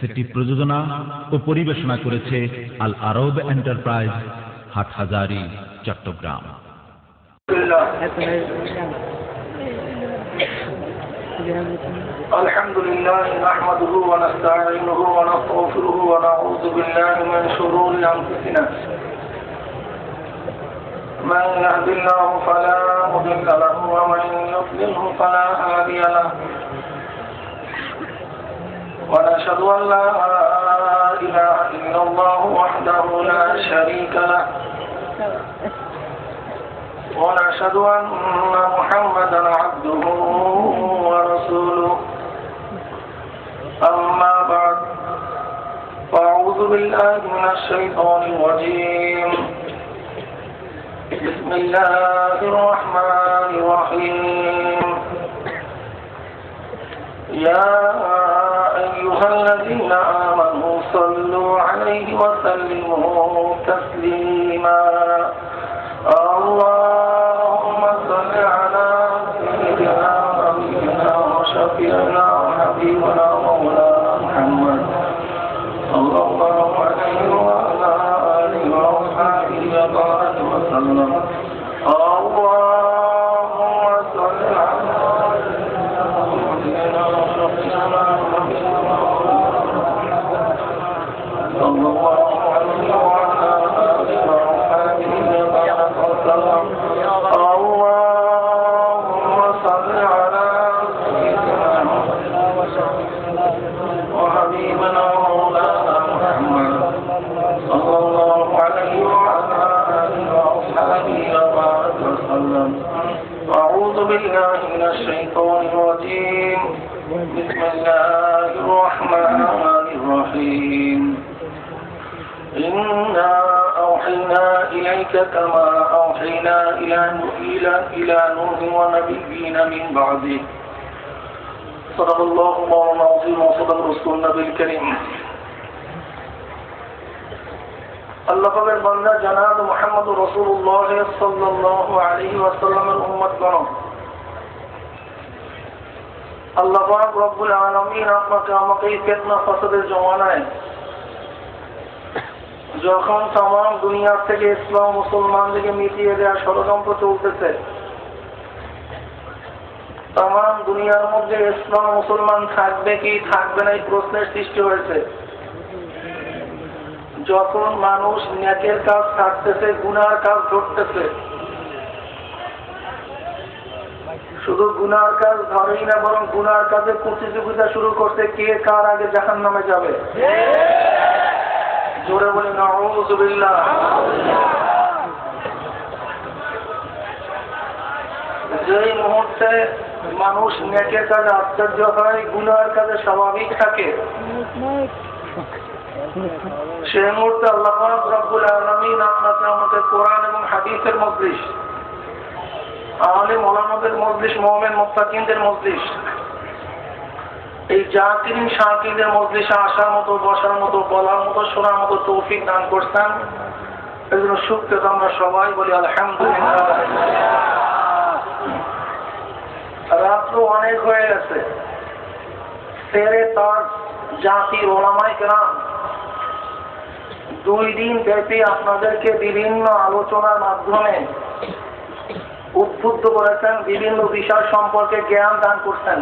ক্যাসেটটি প্রযোজনা ও পরিবেশনা করেছে আল আরব এন্টারপ্রাইজ, হাটহাজারী, চট্টগ্রাম। الحمد لله نحمده ونستعينه ونستغفره ونعوذ بالله من شرور أنفسنا من يهد الله فلا مضل له ومن يضلله فلا هادي له ونشهد أن لا إله إلا الله وحده لا شريك له ونشهد أن محمدا عبده ورسوله أما بعد فأعوذ بالله من الشيطان الرجيم بسم الله الرحمن الرحيم يا أيها الذين آمنوا صلوا عليه وسلموا تسليما اللهم صل على سيدنا ونبينا وشفيعنا وحبيبنا ومولانا محمد صلى الله عليه وعلى آله وصحبه وبارك وسلم اللهم صل على سيدنا ونبينا وشفيعنا وحبيبنا صلى الله عليه وعلى آله وصحبه وبارك وسلم اللهم صل على سيدنا وحبيبنا ومولانا محمد صلى الله عليه وعلى آله وصحبه وبارك وسلم أعوذ بالله من الشيطان الرجيم بسم الله الرحمن الرحيم إنا أوحينا إليك كما أوحينا إلى نوح ونبيين من بعده صدق الله العظيم وصدق رسول النبي الكريم আল্লাহ পাকের বান্দা জনাব মুহাম্মদুর রাসূলুল্লাহ সাল্লাল্লাহু আলাইহি ওয়াসাল্লামের উম্মতগণ, আল্লাহ পাক রব্বুল আলামিন আপনাকে আমাকে এই ফিতনা ফাসাদের জমানায় যখন তাম দুনিয়া থেকে ইসলাম মুসলমানদেরকে মিটিয়ে দেওয়ার ষড়যন্ত্র চলতেছে, তাম দুনিয়ার মধ্যে ইসলাম মুসলমান থাকবে কি থাকবে না এই প্রশ্নের সৃষ্টি হয়েছে। যখন মানুষ নেকের কাজ ছাড়তেছে, গুনার কাজ ধরতেছে, শুধু গুনার কাজ ধরেই না, বরং গুনার কাজে প্রতিযোগিতা শুরু করছে কে কার আগে জাহান্নামে যাবে। জোরে বলি নাউযু বিল্লাহ। যেই মুহূর্তে মানুষ নেকের কাজে আশ্চর্য হয়, গুনার কাজে স্বাভাবিক থাকে, সেই মুহূর্তে আল্লাহ পাক রব্বুল আলামিন আপনাকে আমাদের কোরআন এবং হাদিসের মজলিস, আলেম ওলামাদের মজলিস, মুমিন মুত্তাকিনদের মজলিস, এই জাকিরিন শাকিরদের মজলিসে আসার মতো, বসার মতো, বলার মতো, শোনার মতো তৌফিক দান করছেন। এই জন্য শুকরিয়া আমরা সবাই বলি আলহামদুলিল্লাহ। রাত্র অনেক হয়ে গেছে, সেরে তার জাতির ওলামায়ে কেরাম 2 দিন ব্যাপী আপনাদেরকে বিভিন্ন আলোচনার মাধ্যমে উদ্বুদ্ধ করেছেন, বিভিন্ন বিষয় সম্পর্কে জ্ঞান দান করছেন।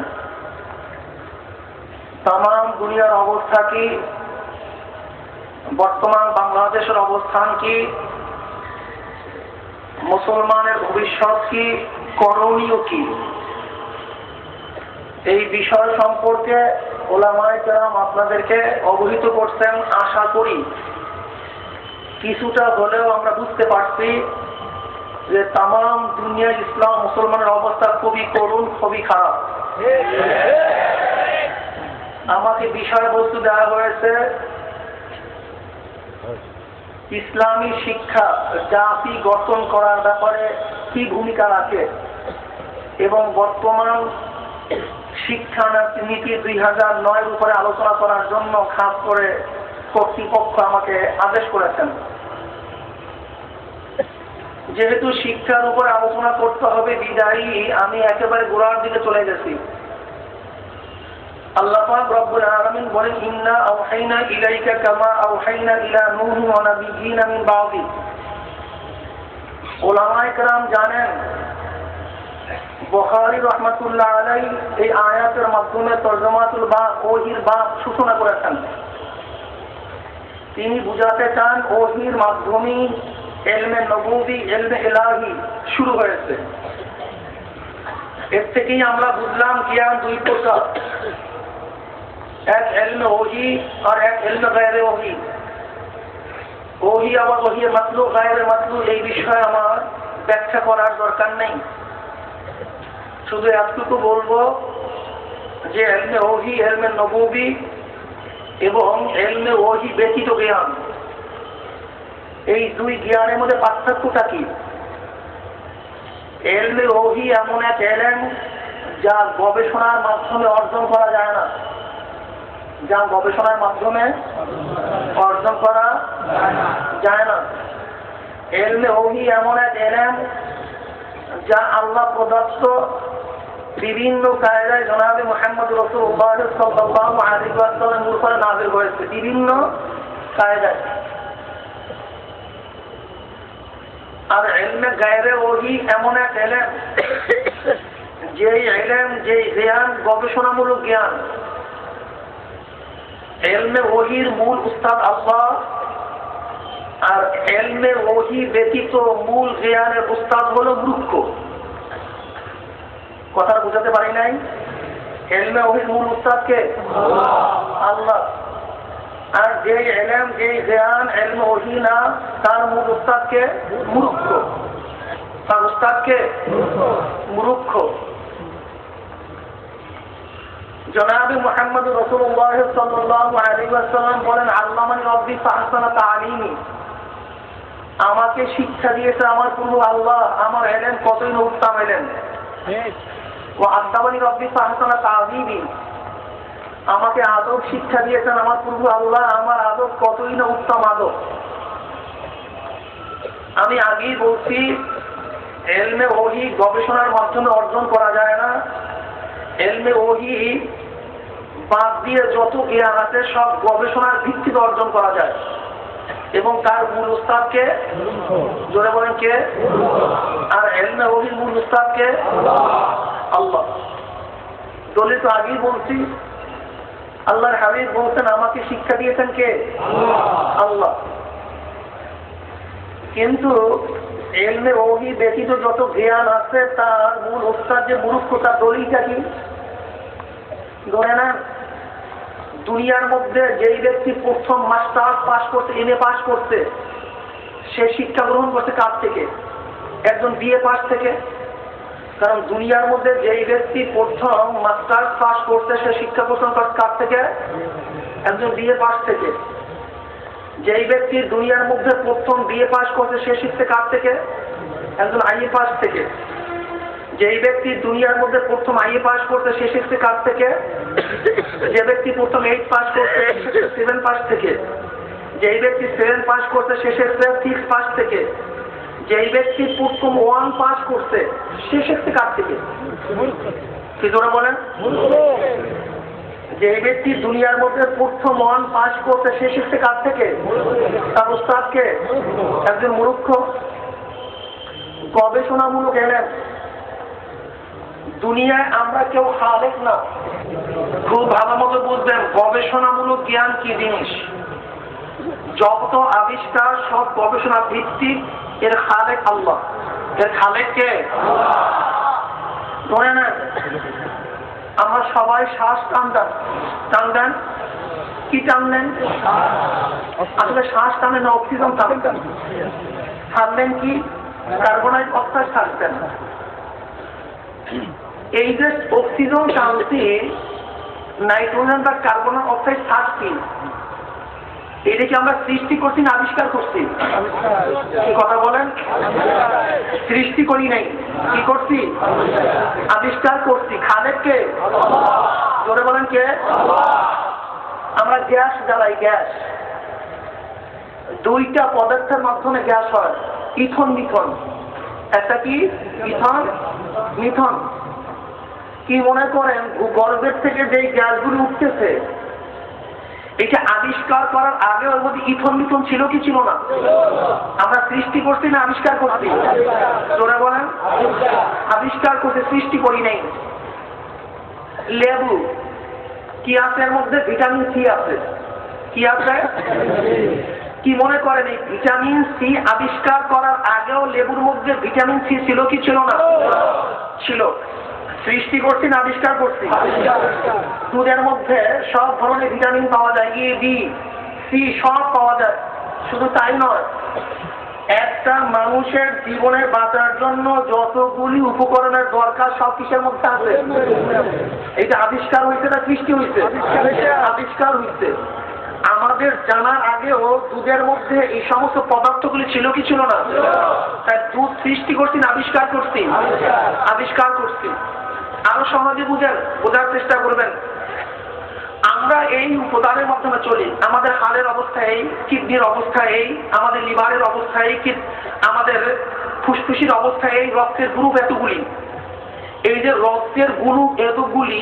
তামাম দুনিয়ার অবস্থা কি, বর্তমান বাংলাদেশের অবস্থান কি, মুসলমানের ভবিষ্যৎ কি, করণীয় কি, এই বিষয় সম্পর্কে ওলামায়ে কেরাম আপনাদেরকে অবহিত করছেন। আশা করি কিছুটা হলেও আমরা বুঝতে পারছি যে তামাম দুনিয়া ইসলাম মুসলমানের অবস্থা খুবই করুণ, খুবই খারাপ। আমাকে বিষয়বস্তু দেওয়া হয়েছে ইসলামী শিক্ষা জাতি গঠন করার ব্যাপারে কি ভূমিকা রাখে এবং বর্তমান শিক্ষা নীতি 2009 উপরে আলোচনা করার জন্য খাস করে কর্তৃপক্ষ আমাকে আদেশ করেছেন। যেহেতু শিক্ষার উপরে আলোচনা করতে হবে বিদায়ী আমি একেবারে গোড়ার দিকে চলে গেছি। আল্লাহ পাক রব্বুল আলামিন বলেন ইন্না আওহাইনা ইলাইকা কামা আওহাইনা ইলা নূহ ওয়া নাবিয়্যিনা মিন বা'দি। উলামায়ে কেরাম জানেন, বুখারী রাহমাতুল্লাহ আলাইহি এই আয়াতের মাধ্যমে তরজমাতুল বাব ওহীর বাব সূচনা করেছেন। তিনি বুঝাতে চান ওহীর মাধ্যমে ইলমে নবুবী ইলমে ইলাহি শুরু হয়েছে। এর থেকেই আমরা বুঝলাম জ্ঞান দুই প্রকার, এক ইলমে ওহী আর এক ইলমে গায়রে ওহী। ওহী আবার ওহীর মাতলু গায়রে মাতলু এই বিষয়ে আমার ব্যাখ্যা করার দরকার নেই। শুধু এতটুকু বলবো যে ইলমে ওহী ইলমে নবুবী এবং ইলমে ওহী ব্যতীত জ্ঞান, এই দুই জ্ঞানের মধ্যে পার্থক্যটা কি? ইলমে ওহী এমন এক ইলম যা গবেষণার মাধ্যমে অর্জন করা যায় না, যা গবেষণার মাধ্যমে অর্জন করা যায় না। ইলমে ওহী এমন এক ইলম যা আল্লাহ প্রদত্ত বিভিন্ন কায়দায় জনাবে মুহাম্মদ রাসূলুল্লাহ সাল্লাল্লাহু আলাইহি ওয়াসাল্লামের উপরে নাযিল হয়েছে, বিভিন্ন কায়দায়। আর ইলমে গায়রে ওহী এমন এক ইলম যেই ইলম, যেই জ্ঞান গবেষণামূলক জ্ঞান। ইলমে ওহীর মূল উস্তাদ আল্লাহ, আর ইলমে ওহী ব্যতীত মূল জ্ঞানের উস্তাদ হলো মূর্খ। কথা বুঝাতে পারি নাই? ইলমে ওহীর মূল উস্তাদ কে? আল্লাহ। আর যে ইলম, যে জ্ঞান ইলমে ওহী না, তার মূল উস্তাদ কে? মূর্খ। তার উস্তাদ কে? মূর্খ। জনাবে মুহাম্মদ রাসূলুল্লাহ সাল্লাল্লাহু আলাইহি ওয়াসাল্লাম বলেন আল্লামানি রব্বি ফাহসানা তা'লিমি। আমাকে শিক্ষা দিয়েছে আমার প্রভু আল্লাহ, আমার ইলম কতই না উত্তম ইলম। ওয়া আদাবানি রব্বি ফাহসানা তা'যীবি। আমাকে আদব শিক্ষা দিয়েছেন আমার প্রভু আল্লাহ, আমার আদব কতই না উত্তম আদব। আমি আগেই বলছি ইলমে ওহী গবেষণার মাধ্যমে অর্জন করা যায় না। ইলমে ওহী বাদ দিয়ে যত জ্ঞান আছে সব গবেষণার ভিত্তিতে অর্জন করা যায়। এবং তার মূল উস্তাদ কে? জোরে বলেন কে? আর ইলমে ওহীর মূল উস্তাদ কে? আল্লাহ। দলিল তো আগেই বলছি, আল্লাহর হাবিব বলছেন আমাকে শিক্ষা দিয়েছেন কে? আল্লাহ। কিন্তু ইলমে ওহী ব্যতীত যত জ্ঞান আছে তার মূল উস্তাদ যে মূর্খ, তার দলিলটা কি? ধরে না, দুনিয়ার মধ্যে যেই ব্যক্তি প্রথম মাস্টার্স পাস করছে, এমএ পাস করছে, সে শিক্ষা গ্রহণ করছে কার থেকে? একজন বিএ পাস থেকে। কারণ দুনিয়ার মধ্যে যেই ব্যক্তি প্রথম মাস্টার্স পাস করছে সে শিক্ষা গ্রহণ করছে কার থেকে? একজন বিএ পাস থেকে। যেই ব্যক্তি দুনিয়ার মধ্যে প্রথম বিএ পাস করছে সে শিখছে কার থেকে? একজন আইএ পাস থেকে। যেই ব্যক্তি দুনিয়ার মধ্যে প্রথম আইএ পাস করছে সে শিখছে কার থেকে? যে ব্যক্তি প্রথম 8 পাস করছে 7 পাস থেকে। যেই ব্যক্তি 7 পাস করছে সে শিখছে 6 পাস থেকে। যেই ব্যক্তি প্রথম 1 পাস করছে সে শিখছে কার থেকে? কি জোরে বলেন? যে ব্যক্তি দুনিয়ার মধ্যে প্রথম 1 পাস করছে সে শিখছে কার থেকে? তার উস্তাদকে। একজন মূর্খ। গবেষণামূলক ইলম, দুনিয়ায় আমরা কেউ খালেক না। খুব ভালো মতো বুঝবেন গবেষণামূলক জ্ঞান কি জিনিস। যত আবিষ্কার সব গবেষণা ভিত্তিক, এর খালেক আল্লাহ। এর খালেক কে? ধরে নেন আমরা সবাই শ্বাস টান দেন, কি টানলেন? আসলে শ্বাস টানেন না, অক্সিজেন টানতেন। ছাড়লেন কি? Carbon die oxide ছাড়তেন। এই যে অক্সিজেন টানছি, নাইট্রোজেন বা কার্বন ডাই অক্সাইড ছাড়ছি, এটা কি আমরা সৃষ্টি করছি না আবিষ্কার করছি? কি কথা বলেন? সৃষ্টি করি নাই, কি করছি? আবিষ্কার করছি। খালেক কে? জোরে বলেন কে? আমরা গ্যাস জ্বালাই, গ্যাস। দুইটা পদার্থের মাধ্যমে গ্যাস হয়, ইথন মিথন। একটা কি? ইথন মিথন। কি মনে করেন ভূগর্ভের থেকে যেই গ্যাসগুলো উঠতেছে এটা আবিষ্কার করার আগে ওর মধ্যে ইথন মিথন ছিল কি ছিল না? আমরা সৃষ্টি করছি না আবিষ্কার করছি? তোরা বলেন আবিষ্কার করতে, সৃষ্টি করি নাই। লেবু কি আছে এর মধ্যে? ভিটামিন সি আছে। কি আছে? কি মনে করেন এই ভিটামিন সি আবিষ্কার করার আগেও লেবুর মধ্যে ভিটামিন সি ছিল কি ছিল না? ছিল। সৃষ্টি করছি না আবিষ্কার করছি? দুধের মধ্যে সব ধরনের ভিটামিন পাওয়া যায়, এ বি সি সব পাওয়া যায়। শুধু তাই নয়, একটা মানুষের জীবনে বাঁচার জন্য যতগুলি উপকরণের দরকার সব কিসের মধ্যে আছে? এটা আবিষ্কার হয়েছে না সৃষ্টি হয়েছে? আবিষ্কার হয়েছে। আমাদের জানার আগেও দুধের মধ্যে এই সমস্ত পদার্থগুলি ছিল কি ছিল না? তাই দুধ সৃষ্টি করছি না আবিষ্কার করছি? আবিষ্কার করছি। আরো সহজে বোঝার চেষ্টা করবেন। আমরা এই উপাদানের মাধ্যমে চলি। আমাদের হাড়ের অবস্থা এই, কিডনির অবস্থা এই, আমাদের লিভারের অবস্থা এই, আমাদের ফুসফুসির অবস্থা এই, রক্তের গ্রুপ এতগুলি। এই যে রক্তের গ্রুপ এতগুলি,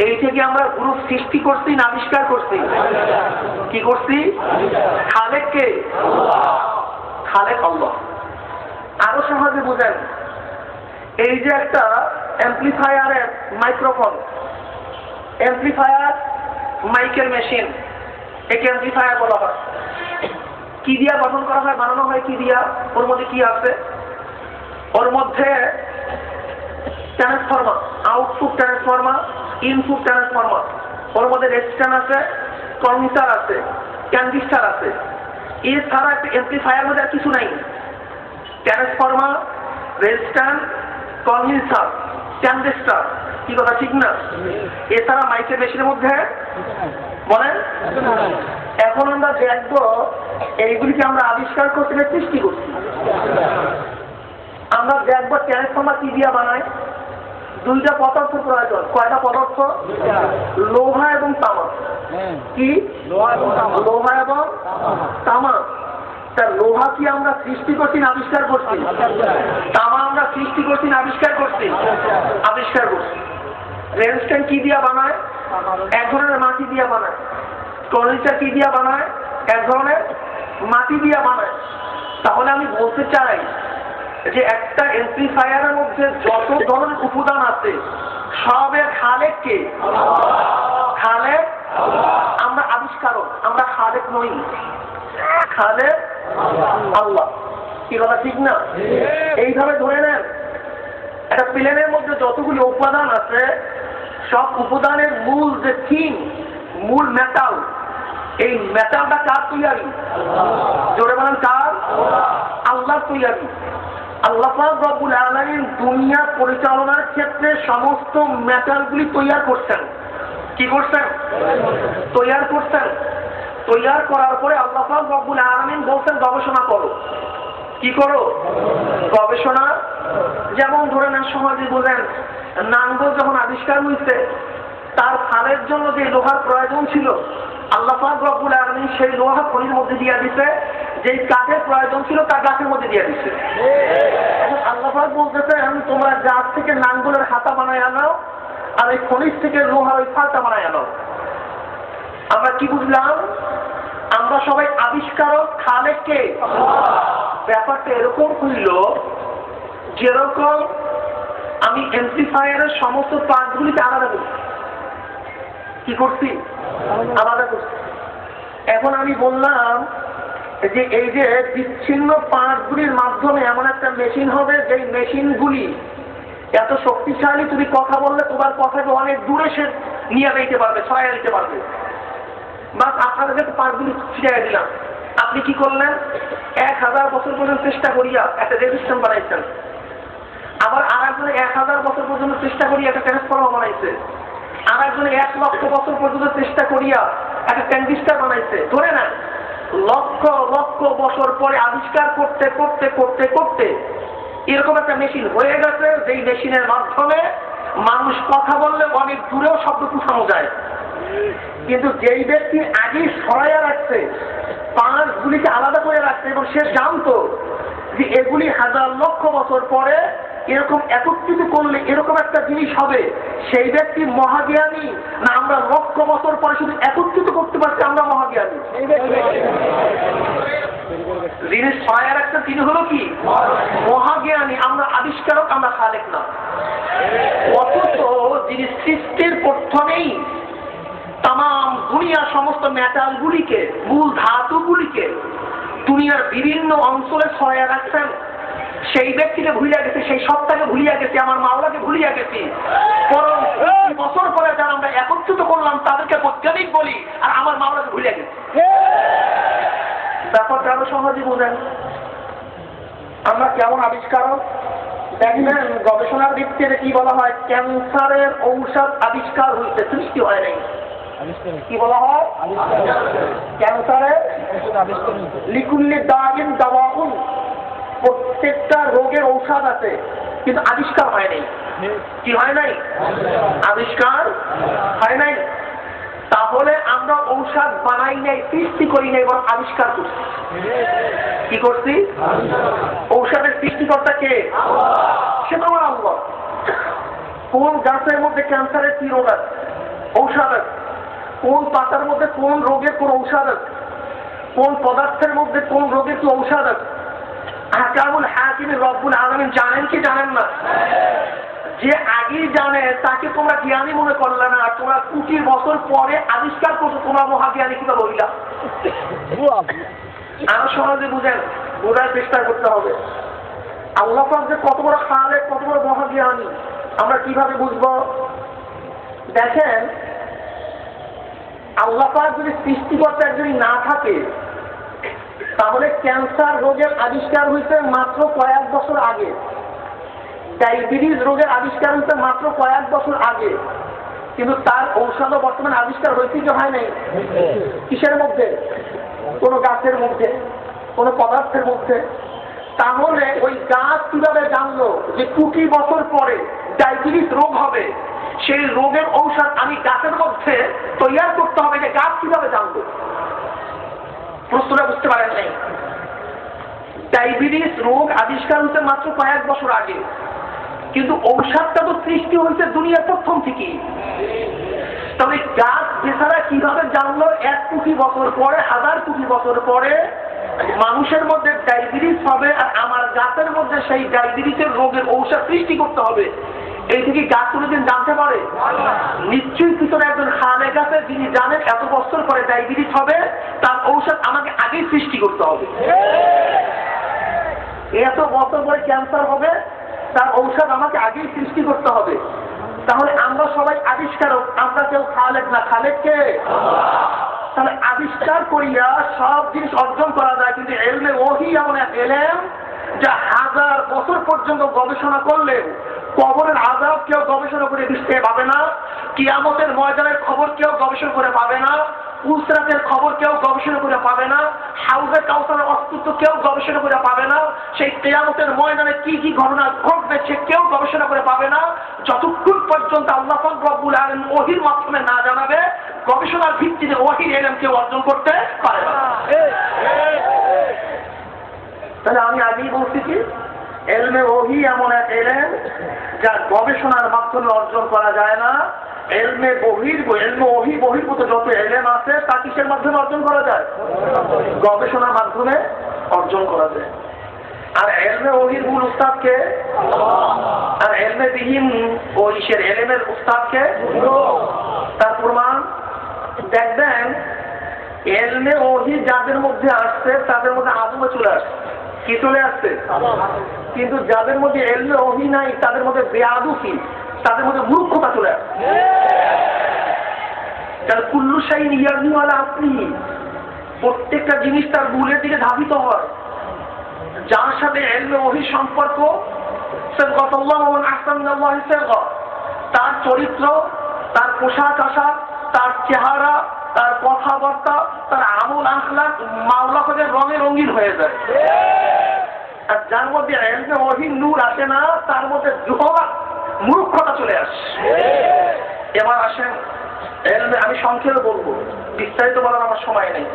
এই থেকে আমরা গ্রুপ সৃষ্টি করছি না আবিষ্কার করছি? কি করছি? খালেক কে? খালেক আল্লাহ। আরো সহজে বুঝেন, এই যে একটা অ্যাম্প্লিফায়ারের মাইক্রোফোন, অ্যাম্প্লিফায়ার মাইকের মেশিন, একে অ্যাম্প্লিফায়ার বলা হয়। কি দিয়া গঠন করা হয়, বানানো হয় কি দিয়া? ওর মধ্যে কি আছে? ওর মধ্যে transformer, output transformer, input transformer. ওর মধ্যে রেজিস্ট্যান্স আছে, কনভার্টার আছে, ট্রানজিস্টর আছে। এছাড়া একটা অ্যাম্প্লিফায়ার মধ্যে আর কিছু নাই। Transformer, resistance, converter, transistor. কি কথা ঠিক না? এছাড়া মাইকের মেশিনের মধ্যে বলেন। এখন আমরা দেখবো এইগুলিকে আমরা আবিষ্কার করতে গিয়ে সৃষ্টি করছি। আমরা দেখবো ট্রান্সফরমার কি দিয়া বানায়? দুইটা পদার্থ প্রয়োজন। কয়টা পদার্থ? লোহা এবং তামা। কি? লোহা এবং তামা। তা লোহা কি আমরা সৃষ্টি করছি না আবিষ্কার করছি? তামা আমরা সৃষ্টি করছি না আবিষ্কার করছি? আবিষ্কার করছি। রেজিস্ট্যান্স কি দিয়া বানায়? এক ধরনের মাটি দিয়া বানায়। কন্ডেন্সার কি দিয়া বানায়? এক ধরনের মাটি দিয়া বানায়। তাহলে আমি বলতে চাই যে একটা অ্যাম্প্লিফায়ারের মধ্যে যত ধরনের উপাদান আছে সবের খালেক কে? খালেক। আমরা আবিষ্কারক, আমরা খালেক নই। খালেক আল্লাহ। কি কথা ঠিক না? এইভাবে ধরে নেন, একটা প্লেনের মধ্যে যতগুলি উপাদান আছে সব উপাদানের মূল যে থিম, মূল মেটাল, এই মেটালটা কার তৈরি? জোরে বলেন কার? আল্লাহ তৈরি। আল্লাহ পাক রব্বুল আলামিন দুনিয়া পরিচালনার ক্ষেত্রে সমস্ত মেটালগুলি তৈরি করছেন। কি করছেন? তৈরি করছেন। তৈরি করার পরে আল্লাহ পাক রব্বুল আলামিন বলছেন গবেষণা করো। কি করো? গবেষণা। যেমন ধরে নেন, সহজে বোঝেন, নাঙ্গল যখন আবিষ্কার হয়েছে তার ফালের জন্য যে লোহার প্রয়োজন ছিল আল্লাহ পাক রব্বুল আলামিন সেই লোহা খনির মধ্যে দিয়ে দিছে, যেই কাঠের প্রয়োজন ছিল তা গাছের মধ্যে দিয়ে দিচ্ছে। এখন আল্লাহ পাক বলতেছেন তোমরা গাছ থেকে নাঙ্গলের হাতা বানায় আনাও আর এই খনিজ থেকে লোহার ওই ফালটা বানায় আনাও। আমরা কি বুঝলাম? আমরা সবাই আবিষ্কারক, খালেক কে? ব্যাপারটা এরকম হইল যেরকম আমি অ্যাম্প্লিফায়ারের সমস্ত পার্টগুলিকে আলাদা করছি। কি করছি? আলাদা করছি। এখন আমি বললাম যে এই যে বিচ্ছিন্ন পার্টগুলির মাধ্যমে এমন একটা মেশিন হবে যেই মেশিনগুলি এত শক্তিশালী, তুমি কথা বললে তোমার কথাকে অনেক দূরে সে নিয়ে দিতে পারবে, ছড়াইয়া দিতে পারবে। বাস আপনাদের পার্টগুলি ছিটিয়ে দিলাম। আপনি কি করলেন? 1000 বছর পর্যন্ত চেষ্টা করিয়া একটা রেজিস্ট্যান্স বানাইছেন। আবার আর একজনে 1000 বছর পর্যন্ত চেষ্টা করিয়া একটা ট্রান্সফরমার বানাইছে। আর একজনে 1 লক্ষ বছর পর্যন্ত চেষ্টা করিয়া একটা ট্রানজিস্টর বানাইছে। ধরে না, লক্ষ লক্ষ বছর পরে আবিষ্কার করতে করতে করতে করতে এরকম একটা মেশিন হয়ে গেছে, যেই মেশিনের মাধ্যমে মানুষ কথা বললে অনেক দূরেও শব্দ পৌঁছানো যায়। কিন্তু যেই ব্যক্তি আগেই সরাইয়া রাখছে, পার্টগুলিকে আলাদা করে রাখছে এবং সে জানতো যে এগুলি 1000 লক্ষ বছর পরে এরকম একত্রিত করলে এরকম একটা জিনিস হবে, সেই ব্যক্তি মহাজ্ঞানী না আমরা লক্ষ বছর পরে শুধু একত্রিত করতে পারছি আমরা মহাজ্ঞানী? যিনি ছয়ের একটা তিনি হলো কি মহাজ্ঞানী, আমরা আবিষ্কারক, আমরা খালেক না। অথচ যিনি সৃষ্টির প্রথমেই তাম দুনিয়ার সমস্ত মেটালগুলিকে, মূল ধাতুগুলিকে দুনিয়ার বিভিন্ন অঞ্চলে ছড়াইয়া রাখছেন, সেই ব্যক্তিকে ভুলিয়া গেছে, সেই সত্তাকে ভুলিয়া গেছে, আমার মাওলাকে ভুলিয়া গেছি। বরং বছর পরে যারা আমরা একত্রিত করলাম তাদেরকে বৈজ্ঞানিক বলি, আর আমার মাওলাকে ভুলিয়া গেছি। ব্যাপারটা আরো সহজে বোঝেন আমরা কেমন আবিষ্কারক। দেখবেন গবেষণার দিক থেকে কি বলা হয়, ক্যান্সারের ঔষধ আবিষ্কার হইতে, সৃষ্টি হয় নাই। কি বলা হয়? ক্যান্সারের লিকুল্লি দাগিন দাওয়াউন, প্রত্যেকটা রোগের ঔষধ আছে, কিন্তু আবিষ্কার হয় নাই। কি হয় নাই? আবিষ্কার হয় নাই। তাহলে আমরা ঔষধ বানাই নাই, সৃষ্টি করি নাই, বরং আবিষ্কার করছি। কি করছি? ঔষধের সৃষ্টিকর্তা কে? সেটা আমার আল্লাহ। কোন গাছের মধ্যে ক্যান্সারের কি রোগ আছে? ঔষধ আছে। কোন পাতার মধ্যে কোন রোগের কোন ঔষধ আছে? কোন পদার্থের মধ্যে কোন রোগের কি ঔষধ আছে? আহকামুল হাকিম রব্বুল আলামিন জানেন কি জানেন না? যে আগেই জানে তাকে তোমরা জ্ঞানী মনে করলে না, তোমরা কোটি বছর পরে আবিষ্কার করছো, তোমরা মহাজ্ঞানী কিভাবে হইলা? আরো সহজে বুঝেন, বোঝার চেষ্টা করতে হবে আল্লাহ পাক যে কত বড় খালেক, কত বড় মহাজ্ঞানী, আমরা কিভাবে বুঝবো? দেখেন, আল্লাহ পাক যদি সৃষ্টিকর্তা একজনই না থাকে, তাহলে ক্যান্সার রোগের আবিষ্কার হইতে মাত্র কয়েক বছর আগে, ডায়াবেটিস রোগের আবিষ্কার হইতে মাত্র কয়েক বছর আগে, কিন্তু তার ঔষধ বর্তমানে আবিষ্কার হয়েছে কি হয় নাই? কিসের মধ্যে? কোন গাছের মধ্যে, কোন পদার্থের মধ্যে। তাহলে ওই গাছ কিভাবে জানলো যে কোটি বছর পরে ডায়াবেটিস রোগ হবে? সেই রোগের ঔষধ আমি গাছের মধ্যে তৈরি করতে হবে, যে গাছ কিভাবে জানলো? প্রশ্নটা বুঝতে পারেন নাই। ডায়াবেটিস রোগ আবিষ্কার হতে মাত্র কয়েক বছর আগে, কিন্তু ঔষধটা তো সৃষ্টি হয়েছে দুনিয়ার প্রথম থেকেই। তবে গাছ বেচারা কিভাবে জানলো 1 কোটি বছর পরে, 1000 কোটি বছর পরে মানুষের মধ্যে ডায়াবেটিস হবে, আর আমার গাছের মধ্যে সেই ডায়াবেটিসের রোগের ঔষধ সৃষ্টি করতে হবে? এই থেকে গাছ কোনোদিন জানতে পারে? নিশ্চয়ই পিছনে একজন খালেক আছে যিনি জানেন এত বছর পরে ডায়াবেটিস হবে, তার ঔষধ আমাকে আগেই সৃষ্টি করতে হবে। এত বছর পরে ক্যান্সার হবে, তার ঔষধ আমাকে আগেই সৃষ্টি করতে হবে। তাহলে আমরা সবাই আবিষ্কারক, আমরা কেউ খালেক না। খালেক কে? তাহলে আবিষ্কার করিয়া সব জিনিস অর্জন করা যায়, কিন্তু এলমে ওহী এমন এক এলেম যা 1000 বছর পর্যন্ত গবেষণা করলে কবরের আযাব কেউ গবেষণা করে বুঝতে পাবে না, কিয়ামতের ময়দানের খবর কেউ গবেষণা করে পাবে না, উসরাতের খবর কেউ গবেষণা করে পাবে না, হাউজে কাউসারের অস্তিত্ব কেউ গবেষণা করে পাবে না, সেই কিয়ামতের ময়দানে কি কি ঘটনা ঘটবে সে কেউ গবেষণা করে পাবে না, যতক্ষণ পর্যন্ত আল্লাহ পাক রব্বুল আলামিন ওহীর মাধ্যমে না জানাবে, গবেষণার ভিত্তিতে ওহীর ইলম কেউ অর্জন করতে পারে না। তাহলে আমি আগেই বলছি কি, এলমে ওহী এমন এক এলেম যা গবেষণার মাধ্যমে অর্জন করা যায় না। এলমে ওহী বহির্ভূত যত এলেম আছে তা কিসের মাধ্যমে অর্জন করা যায়? গবেষণার মাধ্যমে অর্জন করা যায়। আর এলমে ওহীর মূল উস্তাদকে, আর এলমে বিহীন ও ইসের এলেমের উস্তাদকে। তার প্রমাণ দেখবেন, এলমে ওহী যাদের মধ্যে আসছে তাদের মধ্যে আদমে চলে আসছে। কি চলে আসছে? কিন্তু যাদের মধ্যে এলমে ওহী নাই তাদের মধ্যে বেয়াদুফি, তাদের মধ্যে মূর্খতা চলে আসছে। তার কুল্লু শাইইন ইয়ারনি আলা আসলি, প্রত্যেকটা জিনিস তার মূলের দিকে ধাবিত হয়। যার সাথে এলমে ওহী সম্পর্ক, তার চরিত্র, তার পোশাক আশাক, তার চেহারা, তার কথাবার্তা, তার আমল আখলাক মাওলা থেকে রঙে রঙিন হয়ে যায়। আর যার মধ্যে এলমে ওহী নূর আসে না তার মধ্যে জুহলাত, মূর্খতা চলে আসে। এবার আসেন এলমে, আমি সংক্ষেপে বলবো, বিস্তারিত বলার আমার সময় নেই।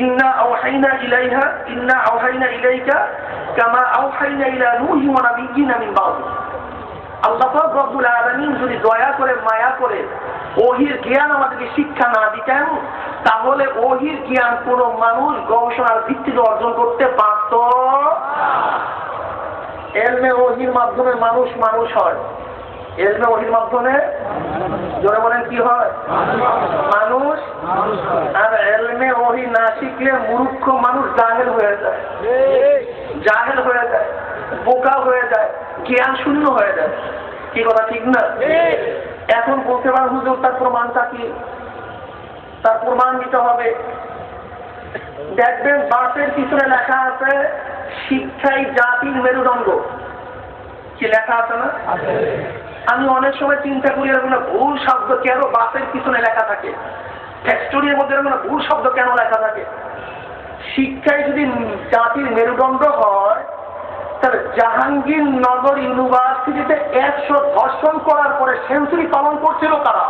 ইন্না আওহাইনা ইলাইকা কামা আওহাইনা ইলা নূহি ওয়া নাবিয়্যিনা মিন বা'দ। আল্লাহ পাক রব্বুল আলামিন যদি দয়া করে মায়া করে ওহির জ্ঞান আমাদেরকে শিক্ষা না দিতেন, তাহলে ওহির জ্ঞান কোন মানুষ গবেষণার ভিত্তিতে অর্জন করতে পারত না। এলমে ওহির মাধ্যমে মানুষ হয়। এলমে ওহির মাধ্যমে জোরে বলেন কি হয়? মানুষ। আর এলমে ওহি না শিখলে মূর্খ মানুষ জাহেল হয়ে যায়, বোকা হয়ে যায়, জ্ঞান শূন্য হয়ে যায়। কি কথা ঠিক না? এখন বলতে পারেন হুজুর তার প্রমাণটা কি? তার প্রমাণ দিতে হবে। দেখবেন বাসের পিছনে লেখা আছে শিক্ষাই জাতির মেরুদণ্ড। কি লেখা আছে না? আমি অনেক সময় চিন্তা করি এরকম ভুল শব্দ কেন বাসের পিছনে লেখা থাকে, ফ্যাক্টরির মধ্যে এরকম ভুল শব্দ কেন লেখা থাকে? শিক্ষাই যদি জাতির মেরুদণ্ড হয়, তাহলে জাহাঙ্গীরনগর ইউনিভার্সিটিতে 100 ধর্ষণ করার পরে সেঞ্চুরি পালন করছিল তারা।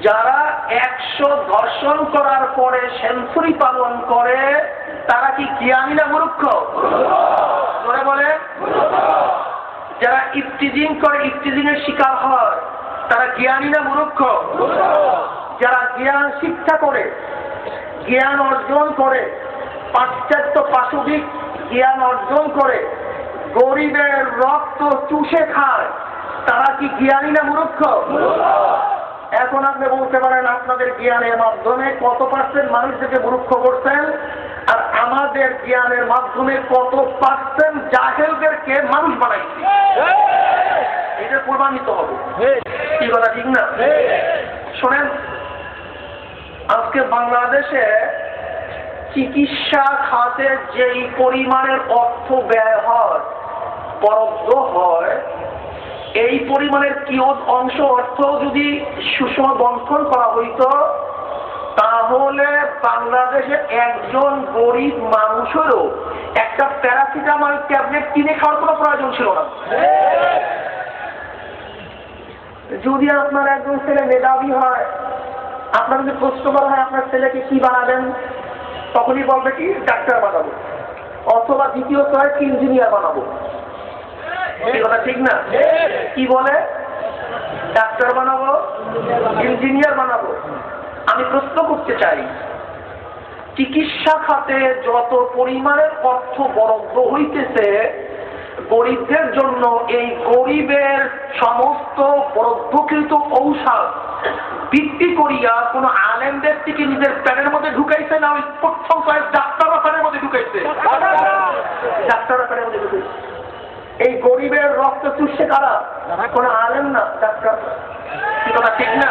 যারা 100 ধর্ষণ করার পরে সেঞ্চুরি পালন করে তারা কি জ্ঞানী না মূর্খ? ধরে বলে যারা ইফতিজিং করে, ইফতিজিং এর শিকার হয়, তারা জ্ঞানী না মূর্খ? যারা জ্ঞান শিক্ষা করে, জ্ঞান অর্জন করে, পাশ্চাত্য পাশবিক জ্ঞান অর্জন করে গরিবের রক্ত চুষে খায়, তারা কি জ্ঞানী না মূর্খ? এখন আপনি বলতে পারেন আপনাদের জ্ঞানের মাধ্যমে কত পার্সেন্ট মানুষদেরকে মূর্খ করছেন, আর আমাদের জ্ঞানের মাধ্যমে কত পার্সেন্ট জাহেলদেরকে মানুষ বানাইছি। এটা প্রমাণিত হবে। কি কথা ঠিক না? শোনেন, আজকে বাংলাদেশে চিকিৎসা খাতে যেই পরিমাণের অর্থ ব্যয় হয়, বরাদ্দ হয়, এই পরিমাণের কিয়ত অংশ অর্থ যদি সুষম বন্টন করা হইত, তাহলে বাংলাদেশে একজন গরিব মানুষেরও একটা প্যারাসিটামল ট্যাবলেট কিনে খাওয়ার কোনো প্রয়োজন ছিল না। যদি আপনার একজন ছেলে মেধাবী হয়, আপনার যদি প্রশ্ন করা হয় আপনার ছেলেকে কি বানাবেন, তখনই বলবে কি ডাক্তার বানাবো, অথবা দ্বিতীয় চয়েস ইঞ্জিনিয়ার বানাবো। এই কথা ঠিক না? কি বলে? ডাক্তার বানাবো, ইঞ্জিনিয়ার বানাবো। আমি প্রশ্ন করতে চাই, চিকিৎসা খাতে যত পরিমাণের অর্থ বরাদ্দ হইতেছে গরিবদের জন্য, এই গরিবের সমস্ত বরাদ্দকৃত ঔষধ বিক্রি করিয়া কোন আলেম ব্যক্তিকে নিজের প্যানের মধ্যে ঢুকাইছে না ওই প্রথম চয়েস ডাক্তার প্যানের মধ্যে ঢুকাইছে? ডাক্তার প্যানের মধ্যে ঢুকাইছে। এই গরিবের রক্ত চুষে কারা? কোন আলেম না, ডাক্তার। কি কথা ঠিক না?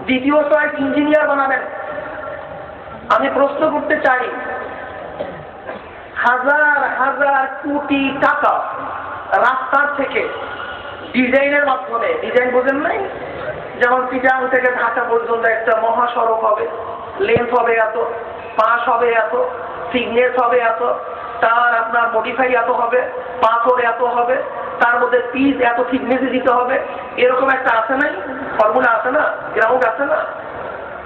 দ্বিতীয় চয়েস ইঞ্জিনিয়ার বানাবেন। আমি প্রশ্ন করতে চাই, হাজার হাজার কোটি টাকা রাস্তার থেকে ডিজাইনের মাধ্যমে, ডিজাইন বোঝেন নাই, যেমন চিটাং থেকে ঢাকা পর্যন্ত একটা মহাসড়ক হবে, লেন্থ হবে এত, পাশ হবে এত, থিকনেস হবে এত, তার আপনার মডিফাই এত হবে, পাথর এত হবে, তার মধ্যে পিস এত থিকনেসে দিতে হবে, এরকম একটা আছে নাই? ফর্মুলা আছে না? গ্রাউন্ড আছে না?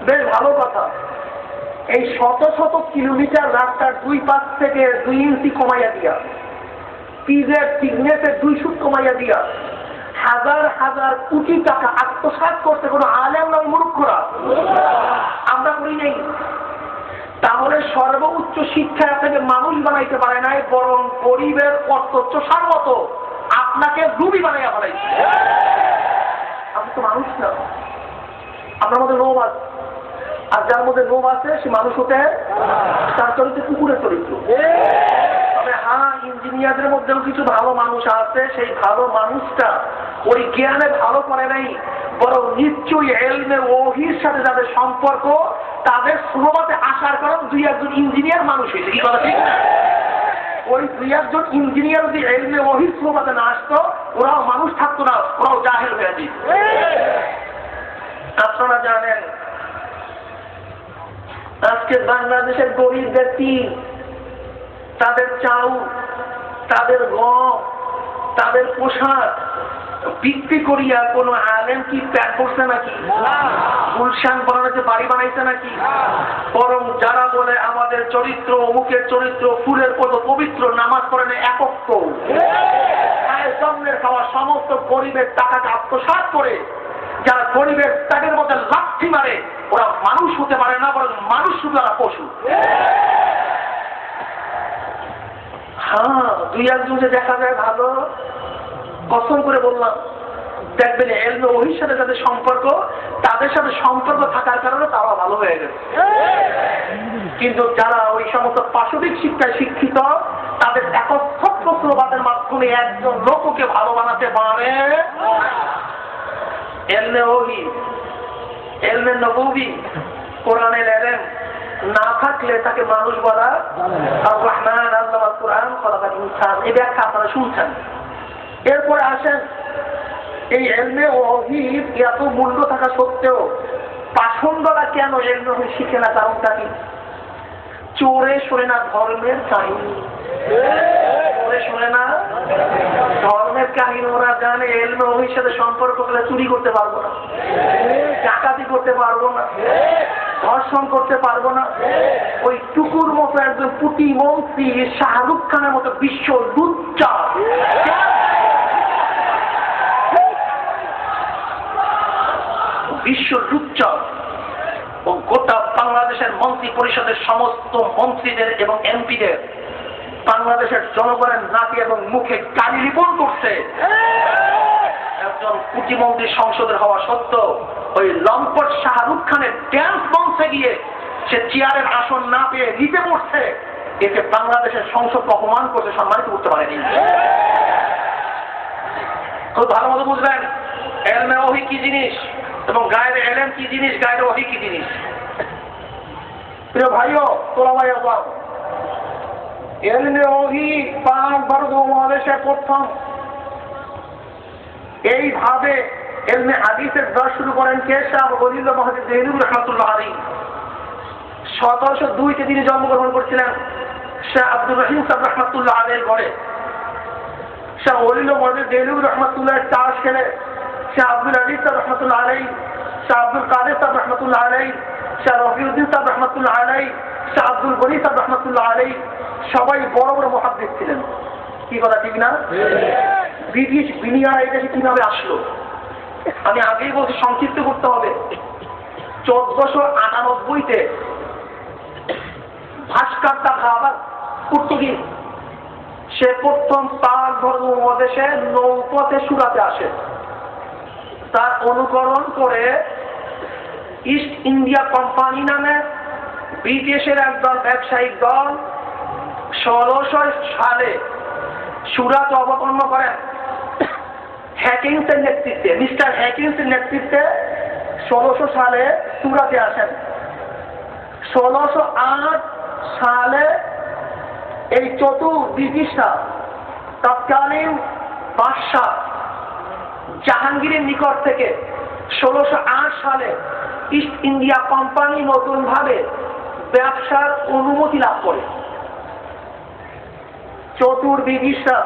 বেশ ভালো কথা। এই শত শত কিলোমিটার রাস্তার 2 পাশ থেকে 2 ইঞ্চি কমাইয়া দিয়া, পিজের থিকনেসের 2 ফুট কমাইয়া দিয়া হাজার হাজার কোটি টাকা আত্মসাৎ করতে কোনো আলেম নয় মূর্খরা? আমরা করি নাই। তাহলে সর্বোচ্চ শিক্ষা থেকে মানুষ বানাইতে পারে নাই, বরং গরিবের অর্থোচ্চার মতো আপনাকে রুবি বানাইয়া বানাইছে। আপনি তো মানুষ না, আপনার মধ্যে লোভ আছে, আর যার মধ্যে লোভ আছে সে মানুষ হতে, তার চরিত্র কুকুরের চরিত্র। তবে হ্যাঁ, ইঞ্জিনিয়ারদের মধ্যেও কিছু ভালো মানুষ আছে, সেই ভালো মানুষটা ওই জ্ঞানে ভালো করে নাই, বরং নিশ্চয়ই এলমে ওহির সাথে যাদের সম্পর্ক, তাদের সুহবতে আসার কারণ 2-1 ইঞ্জিনিয়ার মানুষ হয়েছে। কি কথা ঠিক না? ওই 2-1 ইঞ্জিনিয়ার যদি এলমে ওহির সুহবতে না আসতো, ওরাও মানুষ থাকতো না, ওরাও জাহেল হয়ে যেত। আপনারা জানেন আজকে বাংলাদেশের গরিব ব্যক্তি তাদের চাউল, তাদের গম, তাদের পোশাক বিক্রি করিয়া কোন আলেম কি প্যাট করছে নাকি? গুলশান বানানোতে বাড়ি বানাইছে নাকি? বরং যারা বলে আমাদের চরিত্র, অমুকের চরিত্র ফুলের মতো পবিত্র, নামাজ পড়েন একক জন্মের খাওয়া সমস্ত গরিবের টাকাকে আত্মসাৎ করে যারা গরিবের তাদের মধ্যে লাথি মারে, ওরা মানুষ হতে পারে না, বরং মানুষ শুধু ওরা পশু। হ্যাঁ, দুই একজন যে দেখা যায় ভালো, কসম করে বললাম, দেখবেন এলমে ওহির সাথে যাদের সম্পর্ক, তাদের সাথে সম্পর্ক থাকার কারণে তারা ভালো হয়ে গেছে। কিন্তু যারা ওই সমস্ত পাশবিক শিক্ষায় শিক্ষিত, তাদের একত্রবাদের মাধ্যমে একজন লোককে ভালো বানাতে পারে। এলমে ওহি, এলমে নববী, কোরআনের এলেম না থাকলে তাকে মানুষ বলা আর রহমান আল্লাহ কোরআন খলাকাল ইনসান, এই ব্যাখ্যা আপনারা শুনছেন। এরপরে আসেন, এই এলমে ওহির এত মূল্য থাকা সত্ত্বেও পাষণ্ডরা কেন এলমে ওহি শিখে না? কারণটা কি? চোরে শোনে না ধর্মের কাহিনী, চোরে শোনে না ধর্মের কাহিনী। ওরা জানে এলমে ওহির সাথে সম্পর্ক করলে চুরি করতে পারবো না, ডাকাতি করতে পারবো না, ধর্ষণ করতে পারবো না। ওই টুকুর মতো একজন প্রতিমন্ত্রী শাহরুখ খানের মতো বিশ্ব লুচ্চা, বিশ্ব লুচ্চা ও গোটা বাংলাদেশের মন্ত্রী পরিষদের সমস্ত মন্ত্রীদের এবং এমপিদের বাংলাদেশের জনগণের নাকি এবং মুখে গালি রিপন করছে। একজন প্রতিমন্ত্রী সংসদের হওয়া সত্ত্বেও ওই লম্পট শাহরুখ খানের ড্যান্স মঞ্চে গিয়ে সে চেয়ারের আসন না পেয়ে নিতে পড়ছে। এতে বাংলাদেশের সংসদকে অপমান করতে, সম্মানিত করতে পারেনি। খুব ভালো মতো বুঝবেন এলমে ওহি কি জিনিস এবং গায়ের এলেম কি জিনিস, গায়ের ওহি কি জিনিস। প্রিয় ভাইও, তোলা ভাই, এলমে ওহি পাক ভারত উপমহাদেশে প্রথম এইভাবে এলমে হাদিসের দর্শ শুরু করেন কে? শাহ ওলিউল্লাহ মুহাদ্দিস দেহলভী রাহমাতুল্লাহ আলাইহি। 1702 তিনি জন্মগ্রহণ করেছিলেন শাহ আব্দুর রহিম সাহেব রাহমাতুল্লাহ আলাইহির ঘরে। শাহ ওলিউল্লাহ মুহাদ্দিস দেহলভী রাহমাতুল্লাহর 4 ছেলে, শাহ আব্দুল আজিজ সাহেব রাহমাতুল্লাহ আলাইহি, শাহ আব্দুল কাদের সাহেব রাহমাতুল্লাহ আলাইহি, শাহ রফিউদ্দিন সাহেব রাহমাতুল্লাহ আলাইহি, শাহ আব্দুল গনি সাহেব রাহমাতুল্লাহ আলাইহি, সবাই বড় বড় মুহাদ্দিস ছিলেন। কি কথা ঠিক না? ব্রিটিশ বিনিয়া এই দেশে কিভাবে আসলো আমি আগেই বলছি, সংক্ষিপ্ত করতে হবে। 1498-তে ভাস্কর দা গামা পর্তুগিজ, সে প্রথম পাক ভারত উপমহাদেশে নৌপথে সুরাতে আসে। তার অনুকরণ করে ইস্ট ইন্ডিয়া কোম্পানি নামে ব্রিটিশের একদল ব্যবসায়িক দল 1600 সালে সুরাত অবতরণ করেন হ্যাকিংসের নেতৃত্বে। মিস্টার হ্যাকিংসের নেতৃত্বে 1600 সালে সুরাতে আসেন। 1608 সালে এই ব্রিটিশরা তৎকালীন বাদশাহ জাহাঙ্গীরের নিকট থেকে 1608 সালে ইস্ট ইন্ডিয়া কোম্পানি নতুন ভাবে ব্যবসার অনুমতি লাভ করে। ব্রিটিশরা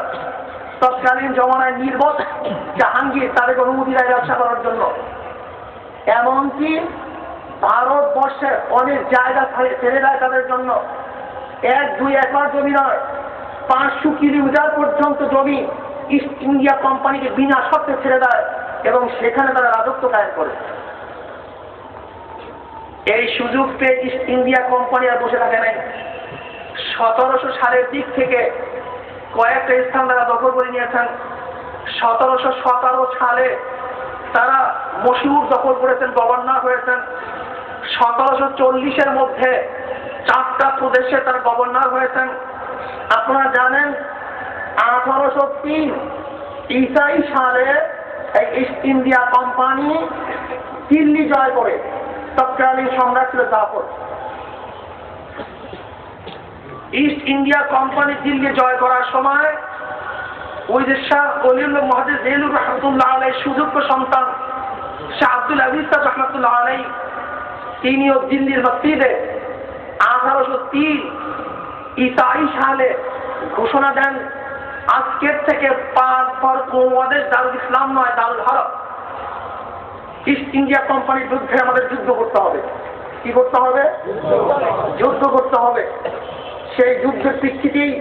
তৎকালীন জমানায় নির্বোধ জাহাঙ্গীর তাদের অনুমতি দেয় ব্যবসা করার জন্য। এমনকি ভারতবর্ষে অনেক জায়গা ছেড়ে দেয় তাদের জন্য। 1-2 একর জমি নয়, 500 কিলোমিটার পর্যন্ত জমি ইস্ট ইন্ডিয়া কোম্পানিকে বিনা শর্তে ছেড়ে দেয় এবং সেখানে তারা রাজত্ব কায়েম করে। এই সুযোগ পেয়ে ইস্ট ইন্ডিয়া কোম্পানি আর বসে থাকে নাই। 1700 সালের দিক থেকে কয়েকটা স্থান তারা দখল করে নিয়েছেন। 1717 সালে তারা মশিউর দখল করেছেন, গভর্নর হয়েছেন। 1740-এর মধ্যে 4টা প্রদেশে তার গভর্নর হয়েছেন। আপনারা জানেন 1803 ঈসাই সালে এই ইস্ট ইন্ডিয়া কোম্পানি দিল্লি জয় করে। তৎকালীন সম্রাট ছিল Zafar. East India company Delhi জয় করার সময় ওই যে শাহ ওলিউল্লাহ মুহাদ্দিস দেহলভী রাহমাতুল্লাহ আলাইহির সুযোগ্য সন্তান শাহ আব্দুল আজিজ সাহেব রাহমাতুল্লাহ আলাইহি, তিনিও দিল্লির মসজিদে 1803 ঈসাই সালে ঘোষণা দেন আজকের থেকে 5 বছর উপমহাদেশ দারুল ইসলাম নয়, দারুল হারব, ইস্ট ইন্ডিয়া কোম্পানির বিরুদ্ধে আমাদের যুদ্ধ করতে হবে। কি করতে হবে? যুদ্ধ করতে হবে। সেই যুদ্ধের ভিত্তিতেই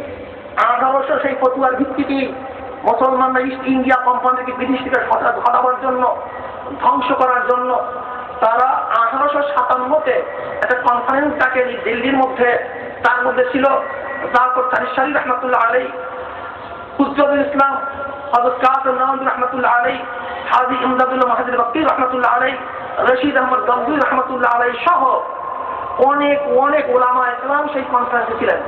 1800 সেই ফতুয়ার ভিত্তিতেই মুসলমানরা ইস্ট ইন্ডিয়া কোম্পানিকে বিদেশ থেকে হটাবার জন্য, ধ্বংস করার জন্য তারা 1857-তে একটা কনফারেন্স ডাকে দিল্লির মধ্যে। তার মধ্যে ছিল জাফর তারিশারি রহমতুল্লাহ আলাইহি, হুজ্জতুল ইসলাম হযরত কাসিম নাওয়ান্দি রহমতুল্লাহ আলাইহি, হাজী ইমদাদুল্লাহ মাহাদির বক্তি রহমতুল্লাহ আলাইহি, রশিদ আহমদ গঙ্গুই রহমতুল্লাহ আলাইহি সহ অনেক অনেক ওলামা ইসলাম সেই কনফারেন্সে ছিলেন।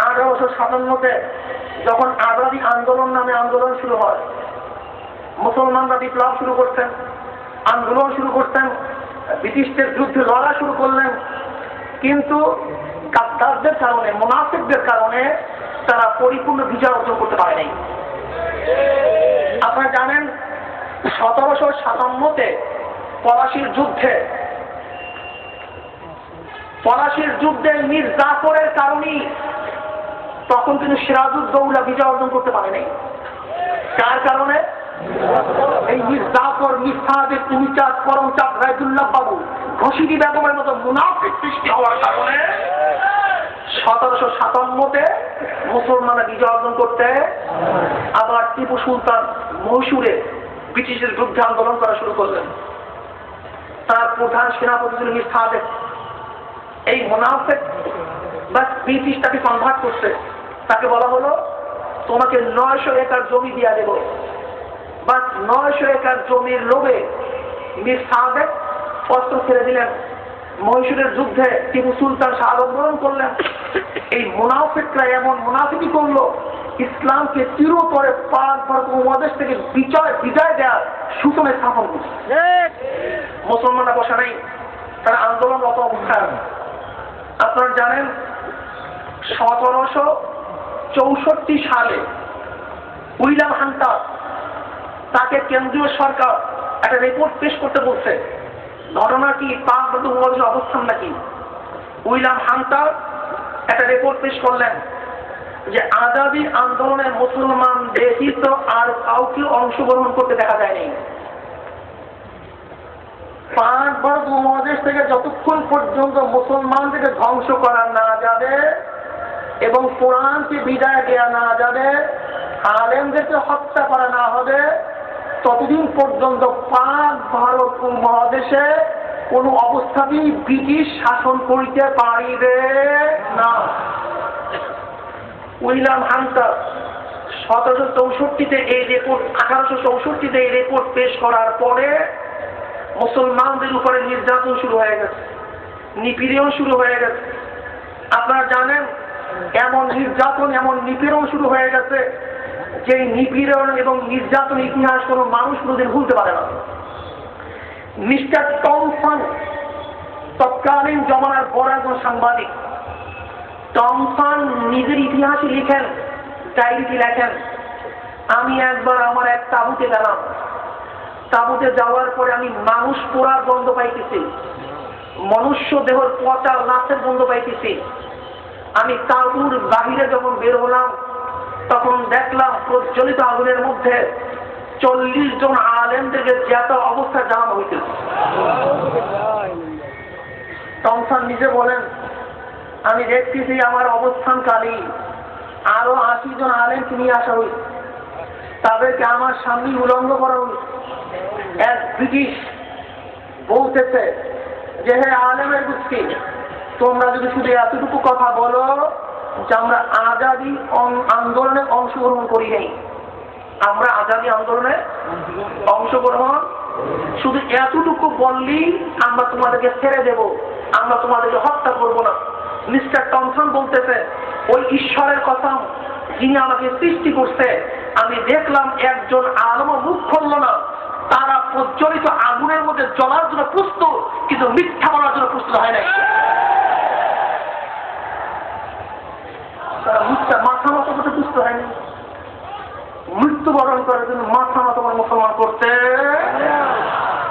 1857-তে যখন আজাদী আন্দোলন নামে আন্দোলন শুরু হয়, মুসলমানরা বিপ্লব শুরু করতেন, আন্দোলন শুরু করতেন, ব্রিটিশদের যুদ্ধে লড়া শুরু করলেন, কিন্তু গাদ্দারদের কারণে, মুনাফিকদের কারণে তারা পরিপূর্ণ বিজয় অর্জন করতে পারে নাই। আপনারা জানেন 1757-তে পলাশির যুদ্ধে মীর জাফরের কারণেই তখন কিন্তু সিরাজউদ্দৌলা বিজয় অর্জন করতে পারে নাই। কার কারণে? এই মীর জাফর, মীর সাহেব, তুমিচাঁদ, করমচাঁদ, রায়দুল্লাহ বাবু, ঘসিদি বেগমের মতো মুনাফিক সৃষ্টি হওয়ার কারণে 1757-তে মুসলমানরা বিজয় অর্জন করতে, আবার টিপু সুলতান মহীশূরে ব্রিটিশের বিরুদ্ধে আন্দোলন করা শুরু করলেন। তার প্রধান সেনাপতি ছিল মীর সাহেব। এই মুনাফিক বা ব্রিটিশ তাকে কনভার্ট করছে। তাকে বলা হলো, তোমাকে 900 একর জমি দিয়া দেব। বা 900 একর জমির লোভে মীর সাহেব অস্ত্র ছেড়ে দিলেন। মহীশূরের যুদ্ধে টিপু সুলতান শাহাদাত বরণ করলেন। এই মুনাফিকরা এমন মুনাফিকি করলো, ইসলামকে চিরতরে 5 ভারত উপমহাদেশ থেকে বিজয় দেওয়ার সূচনা স্থাপন করছে। মুসলমানরা বসা নেই, তারা আন্দোলনরত অবস্থায়। আপনারা জানেন 1764 সালে উইলিয়াম হান্টার, তাকে কেন্দ্রীয় সরকার একটা রিপোর্ট পেশ করতে বলছে। ঘটনা কি? 5 ভারত উপমহাদেশের অবস্থান নাকি? উইলিয়াম হান্টার একটা রিপোর্ট পেশ করলেন যে আজাদী আন্দোলনে মুসলমান ব্যতীত আর কাউকে অংশগ্রহণ করতে দেখা যায়নি। 5 ভারত উপমহাদেশ থেকে যতক্ষণ পর্যন্ত মুসলমানদেরকে ধ্বংস করা না যাবে এবং কোরআনকে বিদায় দেওয়া না যাবে, আলেমদেরকে হত্যা করা না হবে, ততদিন পর্যন্ত 5 ভারত উপমহাদেশে কোন অবস্থাতেই ব্রিটিশ শাসন করিতে পারিবে না। উইলিয়াম হান্টার 1764-তে এই রিপোর্ট, 1864-তে এই রিপোর্ট পেশ করার পরে মুসলমানদের উপরে নির্যাতন শুরু হয়ে গেছে, নিপীড়ন শুরু হয়ে গেছে। আপনারা জানেন এমন নির্যাতন, এমন নিপীড়ন শুরু হয়ে গেছে যে নিপীড়ন এবং নির্যাতন ইতিহাস কোন মানুষ কোনদিন ভুলতে পারে না। মিস্টার টমসন তৎকালীন জমানার বড় একজন সাংবাদিক। টমসন নিজের ইতিহাসে লিখেন, ডায়েরিতে লেখেন, আমি একবার আমার এক তাঁবুতে গেলাম। তাঁবুতে যাওয়ার পরে আমি মানুষ পোড়ার গন্ধ পাইতেছি, মনুষ্য দেহের পচা লাশের গন্ধ পাইতেছি। আমি তাঁবুর বাহিরে যখন বের হলাম তখন দেখলাম প্রজ্বলিত আগুনের মধ্যে 40 জন আলেমদেরকে যত অবস্থা জানানো হইতেছে। টমসন নিজে বলেন, আমি দেখতেছি আমার অবস্থানকালী আরো 80 জন আলেমকে নিয়ে আসা হয়েছে, তাদেরকে আমার সামনে উলঙ্গ করা হয়েছে। এক ব্রিটিশ বলতেছে যে, হে আলেমের গোষ্ঠী, তোমরা যদি শুধু এতটুকু কথা বলো যে আমরা আজাদী আন্দোলনে অংশগ্রহণ করি নাই, আমরা আজাদী আন্দোলনে অংশগ্রহণ, শুধু এতটুকু বললেই আমরা তোমাদেরকে ছেড়ে দেব, আমরা তোমাদেরকে হত্যা করব না। মিস্টার টমসন বলতেছে, ওই ঈশ্বরের কথা যিনি আমাকে সৃষ্টি করছে, আমি দেখলাম একজন আলেম মুখ খুলল না। তারা প্রজ্বলিত আগুনের মধ্যে জ্বলার জন্য প্রস্তুত, কিন্তু মিথ্যা বলার জন্য প্রস্তুত হয় নাই। তারা মিথ্যা মাথা মতো করতে প্রস্তুত হয়নি, মৃত্যুবরণ করার জন্য মাথা মতো মুসলমান করতে।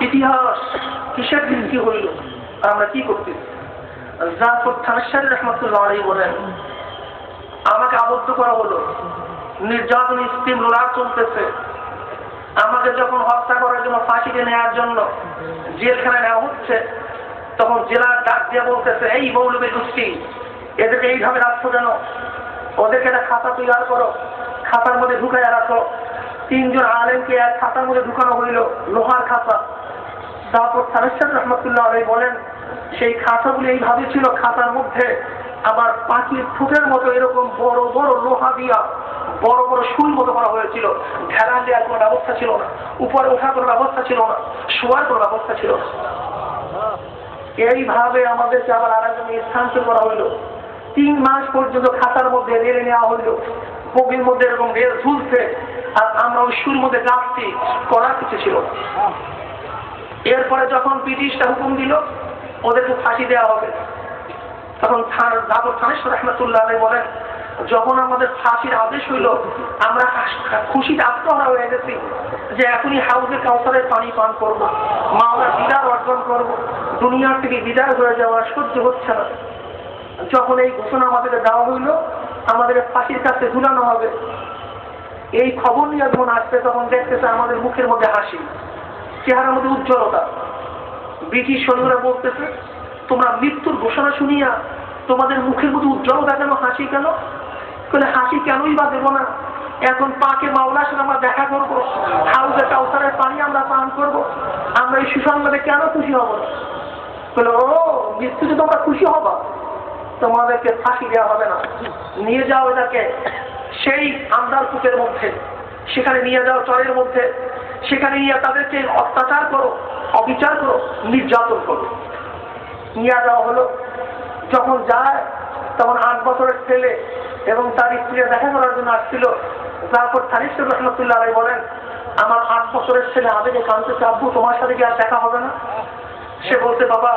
ইতিহাস কিসের দিন কি হইল আর আমরা কি করতেছি? জাফর তারিশারি রহমতুল্লাহ আলাইহি বলেন, আমাকে আবদ্ধ করা হলো, নির্যাতন স্টিম রোলার চলতেছে। আমাকে যখন হত্যা করার জন্য ফাঁসিতে নেওয়ার জন্য জেলখানায় নেওয়া হচ্ছে, তখন জেলার ডাক দিয়ে বলতেছে, এই মৌলবী গোষ্ঠী, এদেরকে এইভাবে রাখছো কেন? ওদেরকে একটা খাতা তৈরি করো, খাতার মধ্যে ঢুকাইয়া রাখো। 3 জন আলেমকে এক খাতার মধ্যে ঢুকানো হইল, লোহার খাতা। তারপর থানেশ্বর রহমতুল্লাহ আলাইহি বলেন, সেই খাতাগুলি এইভাবে ছিল, খাতার মধ্যে আবার পাখির ঠোঁটের মতো এরকম বড় বড় লোহা দিয়া বড় বড় সুই মতো করা হয়েছিল। ঢেলা দেওয়ার কোনো ব্যবস্থা ছিল না, উপরে ওঠার কোনো ব্যবস্থা ছিল না, শোয়ার কোনো ব্যবস্থা ছিল না। এইভাবে আমাদেরকে আবার আরেকজন স্থানান্তর করা হইল। 3 মাস পর্যন্ত খাতার মধ্যে রেলে নেওয়া হইল, বগির মধ্যে এরকম রেল ঝুলছে, আর আমরা ওই সুর মধ্যে যাচ্ছি, করার কিছু ছিল না। এরপরে যখন ব্রিটিশটা হুকুম দিল ওদেরকে ফাঁসি দেওয়া হবে, তখন জাফর থানেশ্বর রহমতুল্লাহ আলাইহি বলেন, যখন আমাদের ফাঁসির আদেশ হইল, আমরা খুশিতে আত্মহারা হয়ে গেছি যে এখনই হাউজে কাউসারের পানি পান করব, মাওলার দিদার অর্জন করব, দুনিয়ার থেকে বিদায় হয়ে যাওয়া সহ্য হচ্ছে না। যখন এই ঘোষণা আমাদেরকে দেওয়া হইল, আমাদের ফাঁসির কাছে ঝুলানো হবে, এই খবর নিয়ে যখন আসছে, তখন দেখতেছে আমাদের মুখের মধ্যে হাসি, চেহারার মধ্যে উজ্জ্বলতা। ব্রিটিশ সৈন্যরা বলতেছে, তোমরা মৃত্যুর ঘোষণা শুনিয়া তোমাদের মুখের মধ্যে উজ্জ্বলতা কেন, হাসি কেন? বলে, হাসি কেনই বা দেবো না, এখন পাকে মাওলার সাথে আমরা দেখা করবো, হাউজে কাউসারের পানি আমরা পান করবো, আমরা এই সুসংবাদে কেন খুশি হব না? বলে, ও মৃত্যুতে তোমরা খুশি হবা, তোমাদেরকে ফাঁসি দেওয়া হবে না, নিয়ে যাও এটাকে সেই আন্দার কূপের মধ্যে, সেখানে নিয়ে যাও চরের মধ্যে, সেখানে নিয়ে তাদেরকে অত্যাচার করো, অবিচার করো, নির্যাতন করো। নিয়ে যাওয়া হলো। যখন যায় তখন 8 বছরের ছেলে এবং তার স্ত্রী দেখা করার জন্য আসছিল। তারপর থানেশ্বর রহমতুল্লাহ আলাইহি বলেন, আমার 8 বছরের ছেলে আবেগে কাঁদতেছে, আব্বু তোমার সাথে কি আর দেখা হবে না? সে বলতে, বাবা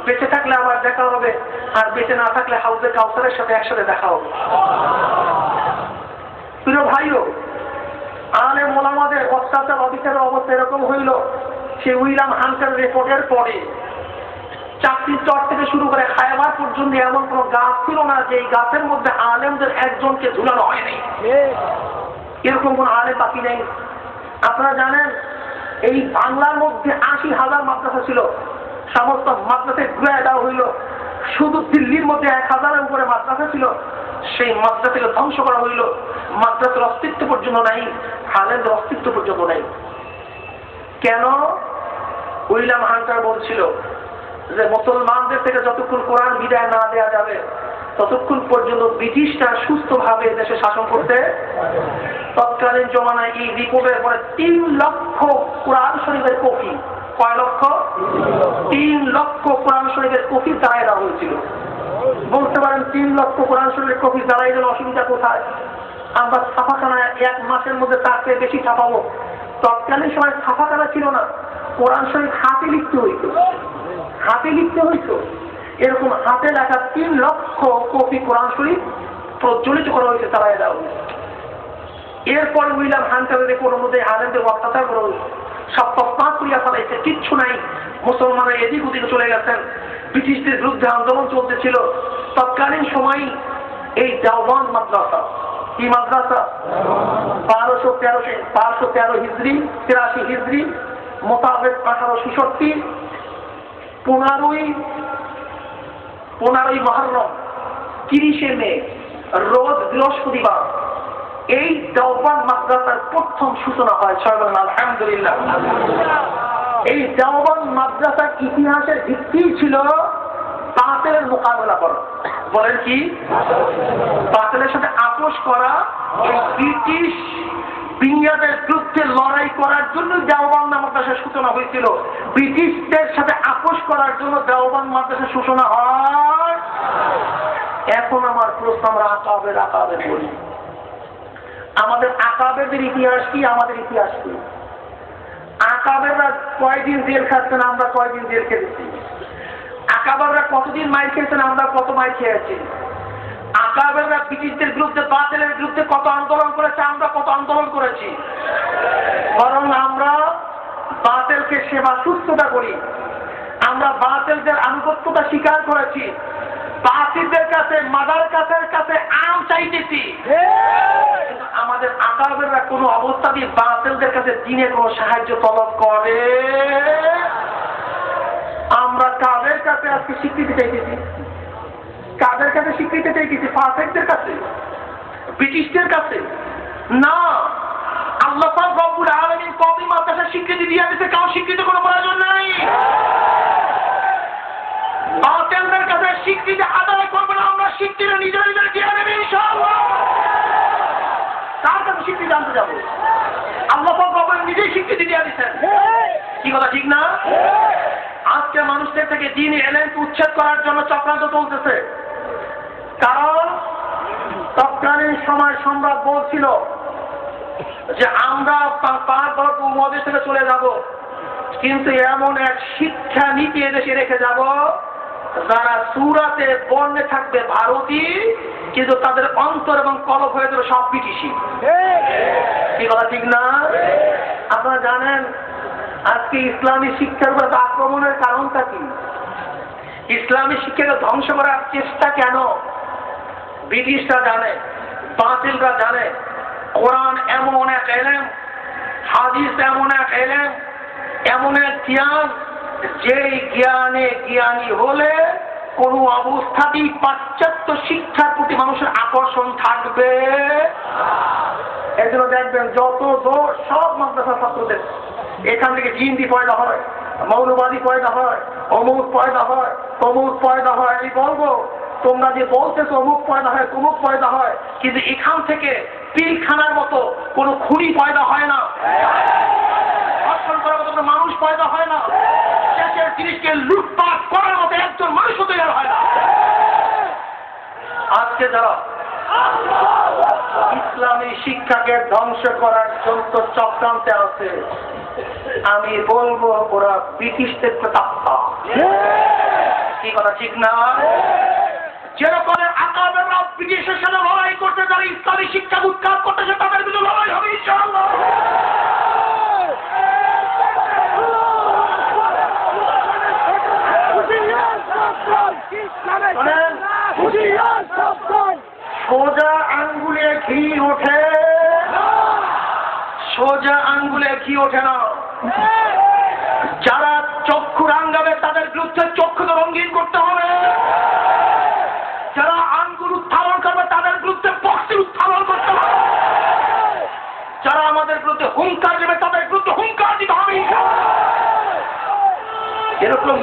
বেঁচে থাকলে আবার দেখা হবে, আর বেঁচে না থাকলে হাউজে কাউসারের সাথে একসাথে দেখা হবে। প্রিয় ভাইও, আলেম ওলামাদের অত্যাচার অবিচারের অবস্থা এরকম হইল, সে উইলিয়াম হান্টার রিপোর্টের পরে চাকরির চর থেকে শুরু করে খায়বার পর্যন্ত এমন কোন গাছ ছিল না যে এই গাছের মধ্যে আলেমদের একজনকে ঝুলানো হয়নি, এরকম কোন আলেম বাকি নেই। আপনারা জানেন, এই বাংলার মধ্যে 80,000 মাদ্রাসা ছিল, সমস্ত মাদ্রাসায় ঘুরে দেওয়া হইল। শুধু দিল্লির মধ্যে 1000-এর উপরে মাদ্রাসা ছিল, সেই মাদ্রাসাকে ধ্বংস করা হইল। মাদ্রাসার অস্তিত্ব পর্যন্ত নাই, আলেমদের অস্তিত্ব পর্যন্ত নাই। কেন? উইলিয়াম হান্টার বলছিল যে মুসলমানদের থেকে যতক্ষণ কোরআন বিদায় না দেওয়া যাবে, ততক্ষণ পর্যন্ত ব্রিটিশরা সুস্থভাবে দেশে শাসন করতে। তৎকালীন জমানায় এই রিপোর্টের পরে 3 লক্ষ কোরআন শরীফের কপি, কয় লক্ষ? 3 লক্ষ কোরআন শরীফের কপি দাঁড়ায় দেওয়া হয়েছিল। বলতে পারেন 3 লক্ষ কোরআন শরীফের কপি দাঁড়াই গেলে অসুবিধা কোথায়? আমরা ছাপাখানায় 1 মাসের মধ্যে তার চেয়ে বেশি ছাপাবো। তৎকালীন সময় ছাপাখানা ছিল না, কোরআন শরীফ হাতে লিখতে হইত, হাতে লিখতে হইত। এরকম হাতে লেখা 3 লক্ষ কপি কোরআন শরীফ প্রজ্বলিত করা হয়েছে, তারাই দেওয়া হয়েছে। এরপর উইলিয়াম হান্টারের কোনো মধ্যে আলেমদের অত্যাচার করা হয়েছে, সব তৎপাত করিয়া ফেলাইছে, কিচ্ছু নাই। মুসলমানরা এদিক ওদিকে চলে গেছেন, ব্রিটিশদের বিরুদ্ধে আন্দোলন চলতেছিল। তৎকালীন সময় এই দেওবন্দ মাদ্রাসা, কি মাদ্রাসা? 1213 হিজরি, 83 হিজরি মোতাবেক 1866, 15ই মুহররম, 30শে মে রোজ বৃহস্পতিবার এই দেওবন্দ মাদ্রাসার প্রথম সূচনা হয়। আলহামদুলিল্লাহ। এই দেওবন্দ মাদ্রাসার ইতিহাসের ভিত্তি ছিল বাতিলের মোকাবেলা করা। বলেন কি? বাতিলের সাথে আপোষ করা। এই ব্রিটিশ বিনিয়াদের বিরুদ্ধে লড়াই করার জন্য দেওবন্দ মাদ্রাসার সূচনা হয়েছিল। ব্রিটিশদের সাথে আপোষ করার জন্য দেওবন্দ মাদ্রাসার সূচনা হয়। এখন আমার প্রশ্ন, আমরা আকাবের বলি, আমাদের আকাবেরদের ইতিহাস কি, আমাদের ইতিহাস কি? আকাবেররা কয়দিন জেল খাচ্ছেন, আমরা কয়দিন জেল খেয়েছি? আকাবেররা কতদিন মাইর খেয়েছেন, আমরা কত মাইর খেয়েছি? আকাবেররা ব্রিটিশদের বিরুদ্ধে, বাতিলের বিরুদ্ধে কত আন্দোলন করেছে, আমরা কত আন্দোলন করেছি। বরং আমরা বাতিলকে সেবা সুস্থতা করি, আমরা বাতিলদের আনুগত্যতা স্বীকার করেছি, বাতিলদের কাছে, মাদার কাছে আম চাইতেছি, কিন্তু আমাদের আকাবেররা কোনো অবস্থা দিয়ে বাতিলদের কাছে দিনের কোনো সাহায্য তলব করে। আমরা কাদের কাছে আজকে স্বীকৃতি চাইতেছি? কাদের কাছে স্বীকৃতি চাইতেছি? ফাসিকদের কাছে, ব্রিটিশদের কাছে না। আল্লাহ পাক রব্বুল আলামিন কওমি মাদ্রাসা স্বীকৃতি দিয়ে দিতে, কারো স্বীকৃতি কোনো প্রয়োজন নাই। বাতিলদের কাছে স্বীকৃতি আদায় করবো না, আমরা স্বীকৃতি নিজেরা নিজেরা দিয়ে নেবে ইনশাআল্লাহ। তার কাছে স্বীকৃতি আনতে যাবো? আল্লাহ পাক রব্বুল নিজেই স্বীকৃতি দিয়ে দিচ্ছেন। কি কথা ঠিক না? আজকে মানুষদের থেকে দ্বীন ইলমকে উচ্ছেদ করার জন্য চক্রান্ত চলতেছে। কারণ তৎকালীন সময় সম্রাট বলছিল যে আমরা পাঁচ বছর উপমহাদেশ থেকে চলে যাব, কিন্তু এমন এক শিক্ষা নীতি এদেশে রেখে যাব যারা সূরাতে বর্ণে থাকবে ভারতী, কিন্তু তাদের অন্তর এবং কলব হয়ে যাবে সব ব্রিটিশই। কি কথা ঠিক না? আপনারা জানেন আজকে ইসলামী শিক্ষার উপর আক্রমণের কারণটা কি? ইসলামী শিক্ষাকে ধ্বংস করার চেষ্টা কেন? ব্রিটিশরা জানে, বাতিলরা জানে, কোরআন এমন এক ইলম, হাদিস এমন এক ইলম, এমন এক জ্ঞান, যেই জ্ঞানে জ্ঞানী হলে কোন অবস্থাতেই পাশ্চাত্য শিক্ষার প্রতি মানুষের আকর্ষণ থাকবে। এজন্য দেখবেন যত দোষ সব মাদ্রাসা ছাত্রদের, এখান থেকে জিন্দি পয়দা হয়, মৌলবাদী পয়দা হয়, অমুক পয়দা হয়, তমুক পয়দা হয়। আমি বলবো তোমরা যে বলতেছো অমুক পয়দা হয়, তমুক পয়দা হয়, কিন্তু এখান থেকে পিলখানার মতো কোনো খুনি পয়দা হয় না, ধর্ষণ করার মতো কোনো মানুষ পয়দা হয় না, শেষের জিনিসকে লুটপাট করার মতো একজন মানুষও তৈরি হয় না। আজকে যারা ইসলামী শিক্ষাকে ধ্বংস করার জন্য চক্রান্তে আছে, আমি বলবো ওরা ব্রিটিশদের প্রতাপ্তা। কি কথা ঠিক না? যেরকম আকাবেররা ব্রিটিশের সাথে লড়াই করতে, যারা ইসলামী শিক্ষা উৎখাত করতেছে তাদের বিরুদ্ধে লড়াই হবে ইনশাআল্লাহ। সোজা আঙ্গুলে ঘি ওঠে, সোজা আঙ্গুলে ঘি ওঠে না। যারা চক্ষু রাঙ্গাবে তাদের বিরুদ্ধে চক্ষুকে রঙিন করতে হবে। যারা আঙ্গুল উত্থাপন করবে তাদের বিরুদ্ধে বক্সির উত্থাপন করতে হবে। যারা আমাদের বিরুদ্ধে হুঙ্কার দেবে তাদের বিরুদ্ধে হুঙ্কার দিতে হবে। এরকম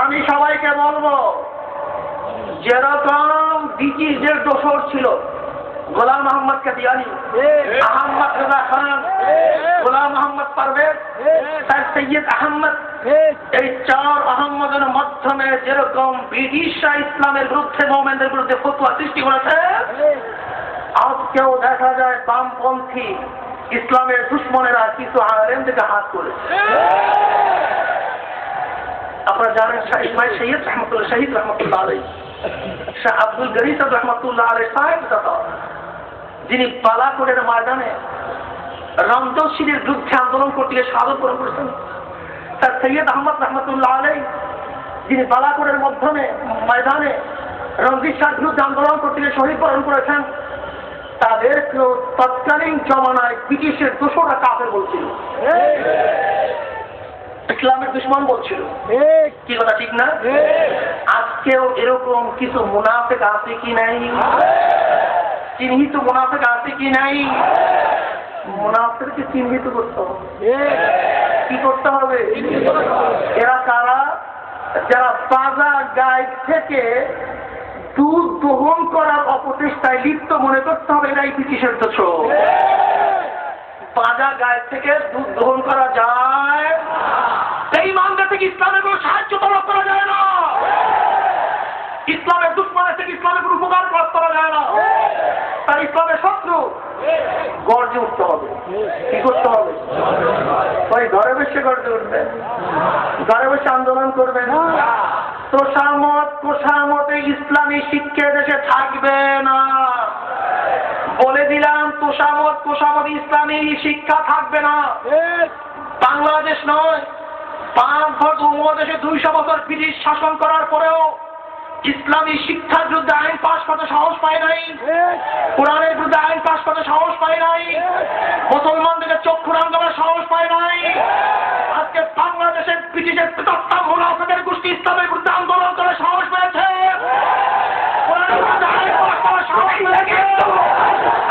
আমি সবাইকে বলবো, যেরকম ব্রিটিশদের দোসর ছিল গোলাম মোহাম্মদ কাদিয়ানি, আহমদ রেজা খান, গোলাম মোহাম্মদ পারভেজ, স্যার সৈয়দ আহমদ, এই চার আহমদের মাধ্যমে যেরকম ব্রিটিশরা ইসলামের বিরুদ্ধে মোমেনদের বিরুদ্ধে ফতোয়া সৃষ্টি করেছে, আজকেও দেখা যায় বামপন্থী ইসলামের দুশ্মনেরা কিছু আলেমদেরকে হাত করেছে। আপনারা জানেন ইসমাইল সৈয়দ রহমতুল্লাহ, শহীদ রহমতুল্লাহ আলাইহি, শাহ আব্দুল গনি সাহেব রহমতুল্লাহ আলাইহি সাহেব, যিনি বালাকোটের ময়দানে রমদশিদের বিরুদ্ধে আন্দোলন করতে গিয়ে শাহাদত বরণ করেছেন। স্যার সৈয়দ আহমদ রহমতুল্লাহ আলাইহি, যিনি বালাকোটের ময়দানে রঞ্জিত শাহর বিরুদ্ধে আন্দোলন করতে গিয়ে শহীদ বরণ করেছেন, তাদেরকেও তৎকালীন জমানায় ব্রিটিশের দোসররা কাফের বলছিল, ইসলামের দুশ্মন বলছিল। কি কথা ঠিক না? আজকেও এরকম কিছু মুনাফিক আছে কি নাই? চিহ্নিত মুনাফিক আছে কি নাই? মুনাফিককে চিহ্নিত করতে হবে। কি করতে হবে? এরা কারা? যারা বাজার গাইড থেকে দুধ দহন করার অপচেষ্টায় লিপ্ত মনে করতে হবে এরাই ব্রিটিশের দোসর। বাজার গাইড থেকে দুধ দহন করা যায়, এই মানটা থেকে ইসলামের কোনো সাহায্য তলব করা যায় না, ইসলামের দুশ্মনের থেকে ইসলামের কোনো উপকার করা যায় না। তার ইসলামের শত্রু গর্জে উঠতে হবে। কি করতে হবে? ওই ঘরে বসে গর্জে উঠবেন, ঘরে বসে আন্দোলন করবেন। তোষামতে ইসলামী শিক্ষা দেশে থাকবে না। বলে দিলাম, তোষামত ইসলামী শিক্ষা থাকবে না। বাংলাদেশ নয়, 5 ভাগ উপমহাদেশে 200 বছর ব্রিটিশ শাসন করার পরেও ইসলামী শিক্ষার বিরুদ্ধে আইন পাশ করতে সাহস পায় নাই, কোরআনের বিরুদ্ধে আইন পাশ করতে সাহস পায় নাই, মুসলমানদের চক্ষু রাঙানোর সাহস পায় নাই। আজকে বাংলাদেশের ব্রিটিশের তত্ত্বাবধানে মুনাফিকের গোষ্ঠী ইসলামের বিরুদ্ধে আন্দোলন করে সাহস পেয়েছে, কোরআনের বিরুদ্ধে আইন পাশ করার সাহস পেয়েছে।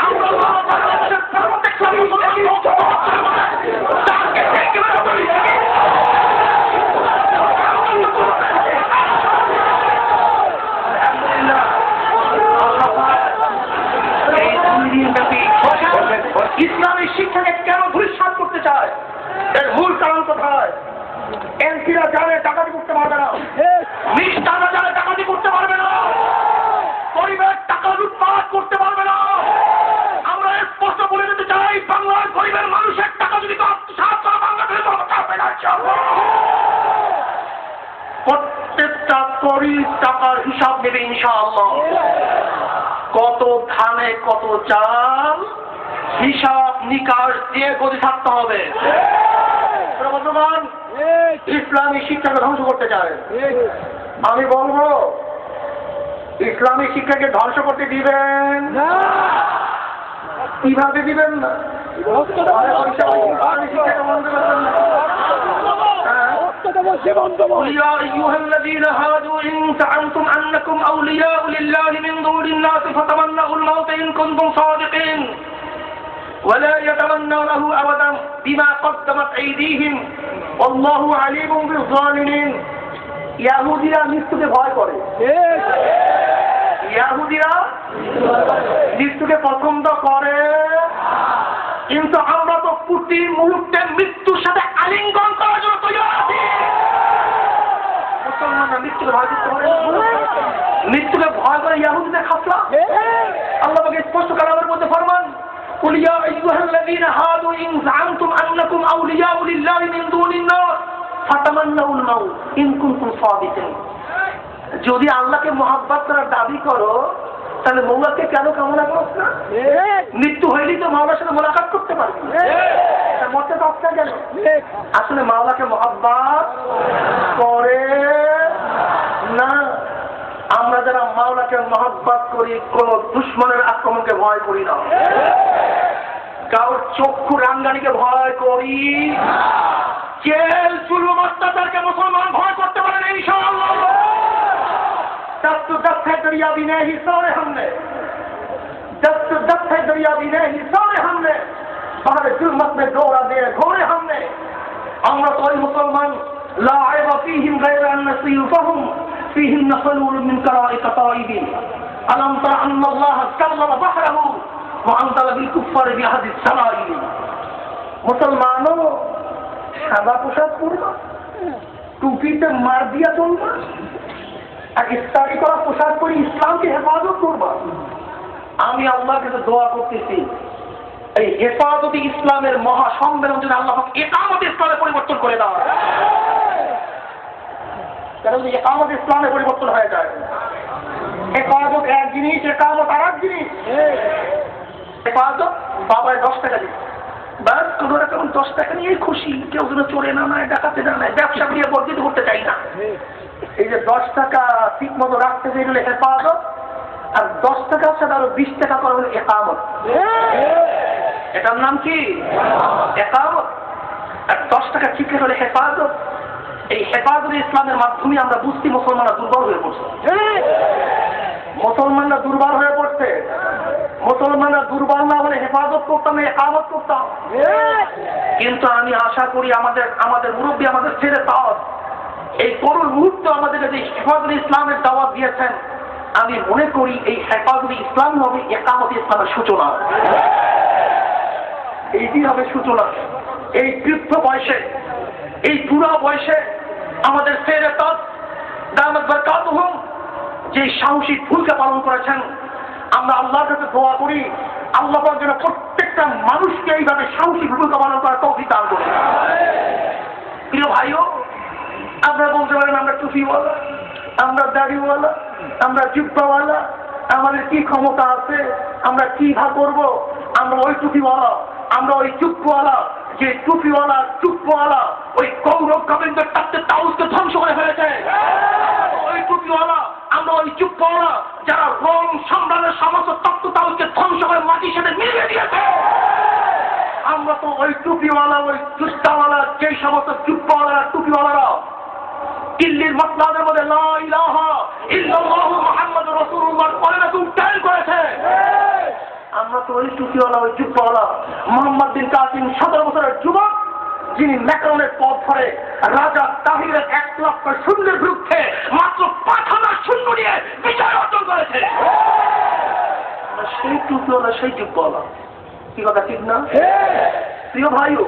আমরা বাংলাদেশের প্রত্যেকটা ইসলামী শিক্ষাকে কেন ধূলিসাৎ করতে চায়, এর মূল কারণ কোথায়? এমপিরা জানে ডাকাতি করতে পারবে না, মিষ্টারা জানে ডাকাতি করতে পারবে না, গরিবের টাকা লুটপাট করতে পারবে না। আমরা স্পষ্ট বলে দিতে চাই, বাংলার গরিবের মানুষের টাকা যদি আত্মসাৎ করা বাংলাদেশে হবে না। প্রত্যেকটা কড়ি টাকার হিসাব নেবে ইনশাআল্লাহ। কত ধানে কত চাল, হিসাব নিকাশ দিয়ে গতি থাকতে হবে। ইসলামী শিক্ষাকে ধ্বংস করতে চায়, আমি বলবো ইসলামী শিক্ষাকে ধ্বংস করতে দিবেন না। কিভাবে দিবেন না? يا أيها الذين هادوا إن زعمتم أنكم أولياء لله من دون الناس فتمنوا الموت إن كنتم صادقين ولا يتمنونه أبدا بما قدمت أيديهم والله عليم بالظالمين। ইয়াহুদিরা মৃত্যুকে ভয় করে, ইয়াহুদিরা মৃত্যুকে পছন্দ করে, কিন্তু আমরা তো প্রতি মুহূর্তে মৃত্যুর সাথে আলিঙ্গন করার জন্য তৈরি আছি। মুসলমানরা মৃত্যুকে ভয় করতে পারে, মৃত্যুকে ভয় করে ইয়াহুদিদের খাসলা। আল্লাহ পাক স্পষ্ট কালামের মধ্যে ফরমান, قل يا أيها الذين هادوا إن زعمتم أنكم أولياء لله من دون الناس فتمنوا الموت إن كنتم صادقين। যদি আল্লাহকে মহব্বত করার দাবি করো তাহলে মৌলাকে কেন কামনা করো না? মৃত্যু হইলেই তো মাওলার সাথে মোলাকাত করতে পারবি, মরতে তো অবস্থা গেল। আসলে মাওলাকে মহব্বত করে না। আমরা যারা মাওলাকে মহব্বত করি, কোন দুশ্মনের আক্রমণকে ভয় করি না, কারোর চক্ষু রাঙ্গানিকে ভয় করি, জেল জুলুম অত্যাচারকে মুসলমান ভয় করতে পারে না ইনশাআল্লাহ। दस्त है दरिया भी नहीं सारे हमने, दस्त है दरिया भी नहीं सारे हमने, बाहर जुल्मत में दौरा दे घोड़े हमने। আমরা তো ওই মুসলমান লা আইবা ফীহিম গায়রা আন নাসিফাহুম ফীহিম নাফলুল মিন কারাইক তাইবিন আলাম তারা আন্নাল্লাহ কাল্লামা বাহরাহু ওয়া আনতালা বিল কুফারি বিহাদিস সালাইল। মুসলমানও সাদা পোশাক পরবা, টুপিতে মার দিয়া চলবা, আর ইফতারি করা পোশাক পরে ইসলামকে হেফাজত করবা। আমি আল্লাহর কাছে দোয়া করতেছি, এই হেফাজতে ইসলামের মহা সম্মেলন যদি আল্লাহ একামত ইসলামে পরিবর্তন করে দেওয়া, কারণ একামত ইসলামে পরিবর্তন হয়ে যায়। হেফাজত এক জিনিস, একামত আর এক জিনিস। হেফাজত বাবায় 10 টাকা দিচ্ছে, বাস কোন রকম 10 টাকা নিয়ে খুশি, কেউ যেন চোরে না নেয়, ডাকাতে না নেয়, ব্যবসা নিয়ে বর্ধিত করতে চাই না। এই যে 10 টাকা ঠিক মতো রাখতে চাইলে হেফাজত, আর 10 টাকার সাথে আরো 20 টাকা করা হলো একামত। এটার নাম কি? একামত। আর 10 টাকা ঠিক হলে হেফাজত। এই হেফাজত ইসলামের মাধ্যমে আমরা বুঝছি মুসলমানরা দুর্বল হয়ে পড়ছে, মুসলমানরা দুর্বল হয়ে পড়ছে। মুসলমানরা দুর্বল না হলে হেফাজত করতাম, একামত করতাম। কিন্তু আমি আশা করি আমাদের মুরব্বী, আমাদের ছেলে তাওয়াত এই করুণ মুহূর্তে আমাদেরকে যে হেফাজত ইসলামের দাওয়াত দিয়েছেন, আমি মনে করি এই হেফাজত ইসলাম হবে একামত ইসলামের সূচনা। এইটি হবে সূচনা। এই বৃদ্ধ বয়সে, এই বুড়া বয়সে আমাদের ছেলে তাওয়াত দামাত বারাকাতুহুম যে সাহসী ভূমিকা পালন করেছেন, আমরা আল্লাহর কাছে দোয়া করি আল্লাহ পাক যেন প্রত্যেকটা মানুষকে এইভাবে সাহসী ভূমিকা পালন করার তৌফিক দান করেন। প্রিয় ভাইও, আপনারা বলতে পারেন আমরা টুপি বলা, আমরা দাড়িওয়ালা, আমরা জিব্বাওয়ালা, আমাদের কি ক্ষমতা আছে, আমরা কি ভাগ করবো? আমরা ওই টুপিওয়ালা, আমরা ওই চুপ্পওয়ালা, যে টুপিওয়ালা চুপ্পওয়ালা ওই কৌরব গোবিন্দের তাতে তাউসকে ধ্বংস করে ফেলেছে। ওই টুপিওয়ালা, আমরা ওই চুপ্পওয়ালা যারা রোম সম্রাটের সমস্ত তত্ত্ব তাউসকে ধ্বংস করে মাটির সাথে মিলিয়ে দিয়েছে। আমরা তো ওই টুপিওয়ালা, ওই জুত্তাওয়ালা, যে সমস্ত চুপ্পওয়ালারা টুপিওয়ালারা দিল্লির মসলাদের মধ্যে লা ইলাহা ইল্লাল্লাহু মুহাম্মাদুর রাসূলুল্লাহর কলেমাকে উচ্চারণ করেছে। আমরা তো ওই টুপিওয়ালা, ওই জুব্বাওয়ালা মোহাম্মদ বিন কাসিম 17 বছরের যুবক, যিনি ম্যাকরনের পথ ধরে রাজা তাহিরের 1 লক্ষ সৈন্যের বিরুদ্ধে মাত্র 5,000 সৈন্য নিয়ে বিজয় অর্জন করেছে। সেই টুপিওয়ালা, সেই জুব্বাওয়ালা, কি কথা ঠিক না? প্রিয় ভাইও,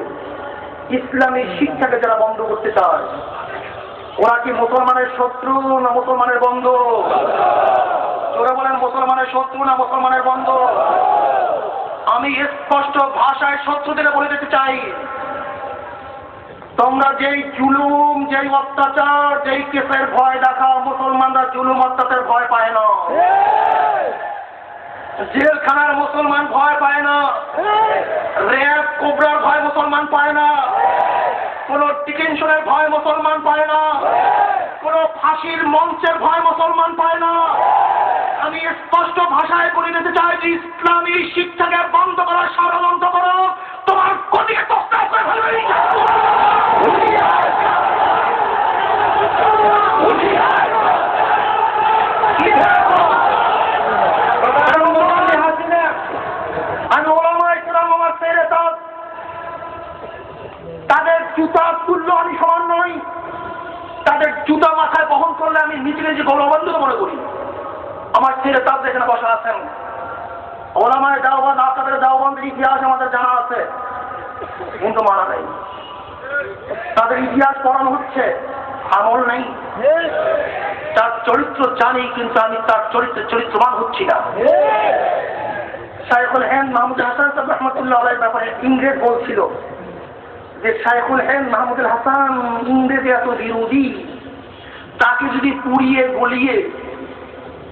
ইসলামী শিক্ষাকে যারা বন্ধ করতে চায়, ওরা কি মুসলমানের শত্রু না মুসলমানের বন্ধু? ওরা বলেন মুসলমানের শত্রু না মুসলমানের বন্ধু? আমি স্পষ্ট ভাষায় শত্রুদের বলে দিতে চাই, তোমরা যেই জুলুম, যেই অত্যাচার, যেই কেসের ভয় দেখাও, মুসলমানরা জুলুম অত্যাচারের ভয় পায় না। জেলখানার মুসলমান ভয় পায় না, র্যাব কোবরার ভয় মুসলমান পায় না, কোন ডিটেনশনের ভয় মুসলমান পায় না, কোন ফাঁসির মঞ্চের ভয় মুসলমান পায় না। আমি স্পষ্ট ভাষায় বলে দিতে চাই যে ইসলামী শিক্ষাকে বন্ধ করার ষড়যন্ত্র করো, তোমার গতিকে তছনছ করে ফেলবে। তাদের জুতা তুল্য আমি সমান নই, তাদের জুতা মাথায় বহন করলে আমি নিজে নিজে গৌরবান্বিত মনে করি। আমার ছেলে তার এখানে বসা আছেন, ওলামায়ে দাওবাত, আপনাদের দাওবাতের ইতিহাস আমাদের জানা আছে, কিন্তু মানা নেই। তাদের ইতিহাস পড়ানো হচ্ছে, আমল নেই। তার চরিত্র জানি, কিন্তু আমি তার চরিত্রবান হচ্ছি না। শাইখুল হিন্দ মাহমুদুল হাসান সাহেব রহমতুল্লাহ আলাইহির ব্যাপারে ইংরেজ বলছিল যে শাইখুল হিন্দ মাহমুদুল হাসান ইংরেজ এত বিরোধী, তাকে যদি পুড়িয়ে গলিয়ে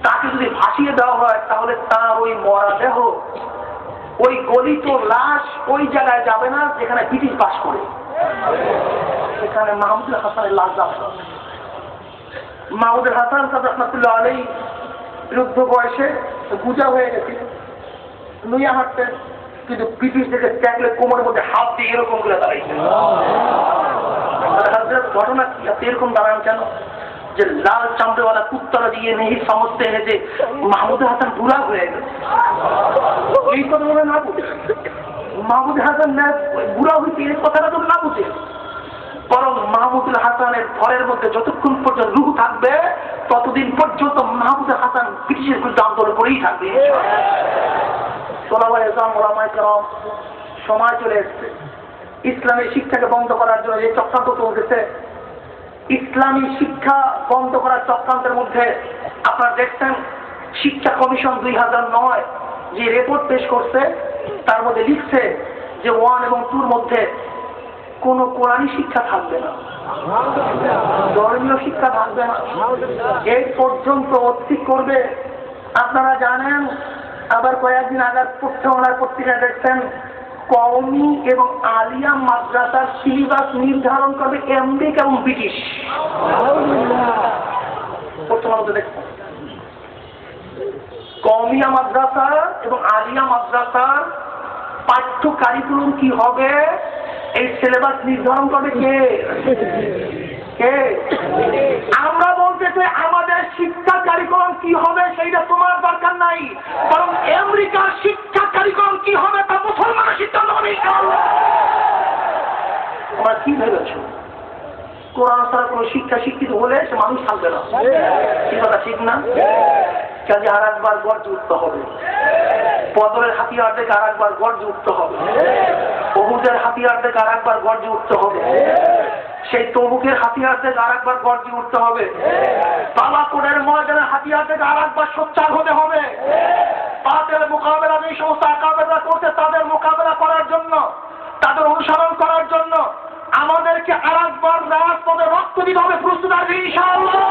তাকে যদি ভাসিয়ে দেওয়া হয়, তাহলে তার ওই মরা দেহ, ওই গলিত লাশ ওই জায়গায় যাবে না যেখানে ব্রিটিশ বাস করে। সেখানে মাহমুদুল হাসানের লাশ যাবে। মাহমুদুল হাসান সাহেব রহমতুল্লাহ আলাইহি বৃদ্ধ বয়সে গুজা হয়ে গেছে, নুইয়া হাঁটতেন, কিন্তু ব্রিটিশ থেকে দেখলে কোমরের মধ্যে হাত দিয়ে এরকম করে দাঁড়াইছে। ঘটনা কি? আপনি এরকম দাঁড়ান কেন? যে লাল চামড়েওয়ালা কুত্তারা দিয়ে নেই সমস্ত এনেছে মাহমুদুল হাসান বুড়া হয়ে গেছে। এই কথা বলে না বুঝে মাহমুদুল হাসান বুড়া হয়েছে, এই কথাটা তো না বুঝে, বরং মাহমুদুল হাসানের ঘরের মধ্যে যতক্ষণ পর্যন্ত রূহ থাকবে ততদিন পর্যন্ত মাহমুদুল হাসান ব্রিটিশের বিরুদ্ধে আন্দোলন করেই থাকবে। সময় চলে এসছে ইসলামী শিক্ষাকে বন্ধ করার জন্য যে চক্রান্ত চলতেছে। ইসলামী শিক্ষা বন্ধ করার চক্রান্তের মধ্যে আপনারা দেখছেন শিক্ষা কমিশন 2009 যে রিপোর্ট পেশ করছে, তার মধ্যে লিখছে যে 1 এবং 2 মধ্যে কোনো কোরআনী শিক্ষা থাকবে না, ধর্মীয় শিক্ষা থাকবে না, এই পর্যন্ত ঠিক করবে। আপনারা জানেন, আবার কয়েকদিন আগে পত্রিকার পত্রিকায় দেখছেন কওমি এবং আলিয়া মাদ্রাসার সিলেবাস নির্ধারণ করবে আমেরিকা এবং ব্রিটিশ। দেখছেন কওমিয়া মাদ্রাসা এবং আলিয়া মাদ্রাসার পাঠ্য কারিকুলাম কি হবে, এই সিলেবাস নির্ধারণ করবে কে? আমরা বলতে চাই আমাদের শিক্ষা কারিকুলাম কি হবে সেইটা তোমার দরকার নাই, বরং আমেরিকার শিক্ষা কারিকুলাম কি হবে তা মুসলমানের সিদ্ধান্ত হবে। তোমরা কি ভেবেছ কোরআন ছাড়া কোনো শিক্ষা শিক্ষিত হলে সে মানুষ থাকবে না? কি কথা ঠিক না? কাজে আর একবার গর্জে উঠতে হবে, বদরের হাতিয়ার দেখে আর একবার গর্জে উঠতে হবে, উহুদের হাতিয়ার দেখে আর একবার গর্জে উঠতে হবে, সেই তবুকের হাতিয়ার থেকে আর একবার গর্জে উঠতে হবে, বালাকোটের ময়দানের হাতিয়ার থেকে আর একবার সোচ্চার হতে হবে। তাদের মোকাবেলা যে সমস্ত আকাবেরা করছে তাদের মোকাবেলা করার জন্য, তাদের অনুসরণ করার জন্য আমাদেরকে আর একবার রাজপথে রক্ত দিতে হবে। প্রস্তুত আছে ইনশাআল্লাহ?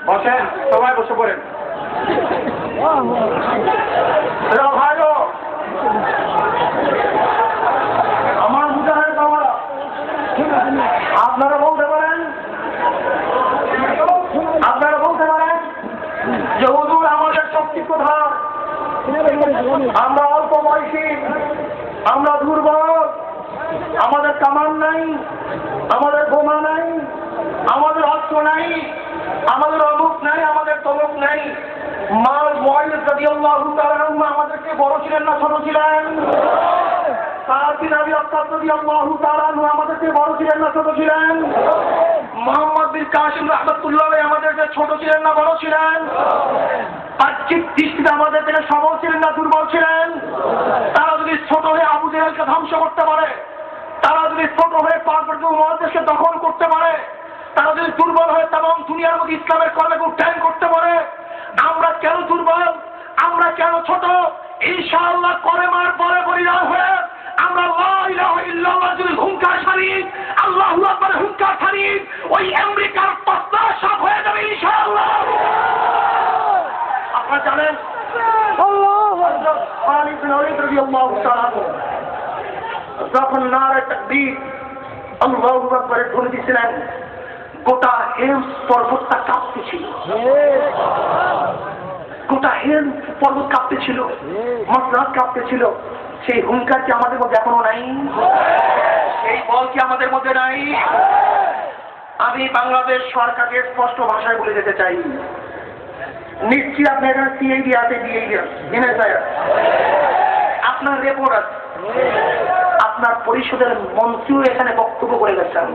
বসেন, সবাই বসে পড়েন। ভাইও আমার মুজাহিদ বাবারা, আপনারা বলতে পারেন যে হুজুর আমাদের শক্তি কোথায়? আমরা অল্প বয়সী, আমরা দুর্বল, আমাদের কামান নাই, আমাদের বোমা নাই, আমাদের অস্ত্র নাই, আমাদের অমুক নাই, আমাদের তমুক নাই। আমাদেরকে বড় ছিলেন না ছোট ছিলেন? আমাদেরকে বড় ছিলেন না ছোট ছিলেন? মোহাম্মদ বিন কাসিম রাহমাতুল্লাহ আমাদেরকে ছোট ছিলেন না বড় ছিলেন? বাহ্যিক দৃষ্টিতে আমাদের থেকে সবল ছিলেন না দুর্বল ছিলেন? তারা যদি ছোট হয়ে আবু জেহেলকে ধ্বংস করতে পারে, তারা যদি ছোট হয়ে পার্বত্য মহাদেশকে দখল করতে পারে, তারা যদি দুর্বল হয়ে তাম দুনিয়ার মধ্যে ইসলামের কর্মকে উত্থান করতে পারে, আমরা কেন দুর্বল? আমরা কেন ছোট? ইনশাআল্লাহ কলেমার পরে পরিণাম হয়ে আমরা লা ইলাহা ইল্লাল্লাহ যদি হুঙ্কার ছাড়ি, আল্লাহু আকবার হুঙ্কার ছাড়ি, ওই আমেরিকার তসলা সব হয়ে যাবে ইনশাআল্লাহ। আপনারা জানেন খালিদ বিন ওয়ালিদ রাদিয়াল্লাহু তাআলা যখন নারে তাকবীর আল্লাহু আকবার ধ্বনি দিয়েছিলেন, গোটা হেমস পর্বতটা কাঁপতেছিল, গোটা হেমস পর্বত কাঁপতেছিল, মসনাদ কাঁপতেছিল। সেই হুঙ্কার কি আমাদের মধ্যে এখনো নাই? সেই বল কি আমাদের মধ্যে নাই? আমি বাংলাদেশ সরকারকে স্পষ্ট ভাষায় বলে যেতে চাই, নিশ্চয়ই আপনি এখানে সিআইডি আছে, ডিআইডি আছে, এনএসআই আছে, আপনার রেপোর্ট আছে, আপনার পরিষদের মন্ত্রীও এখানে বক্তব্য করে গেছেন।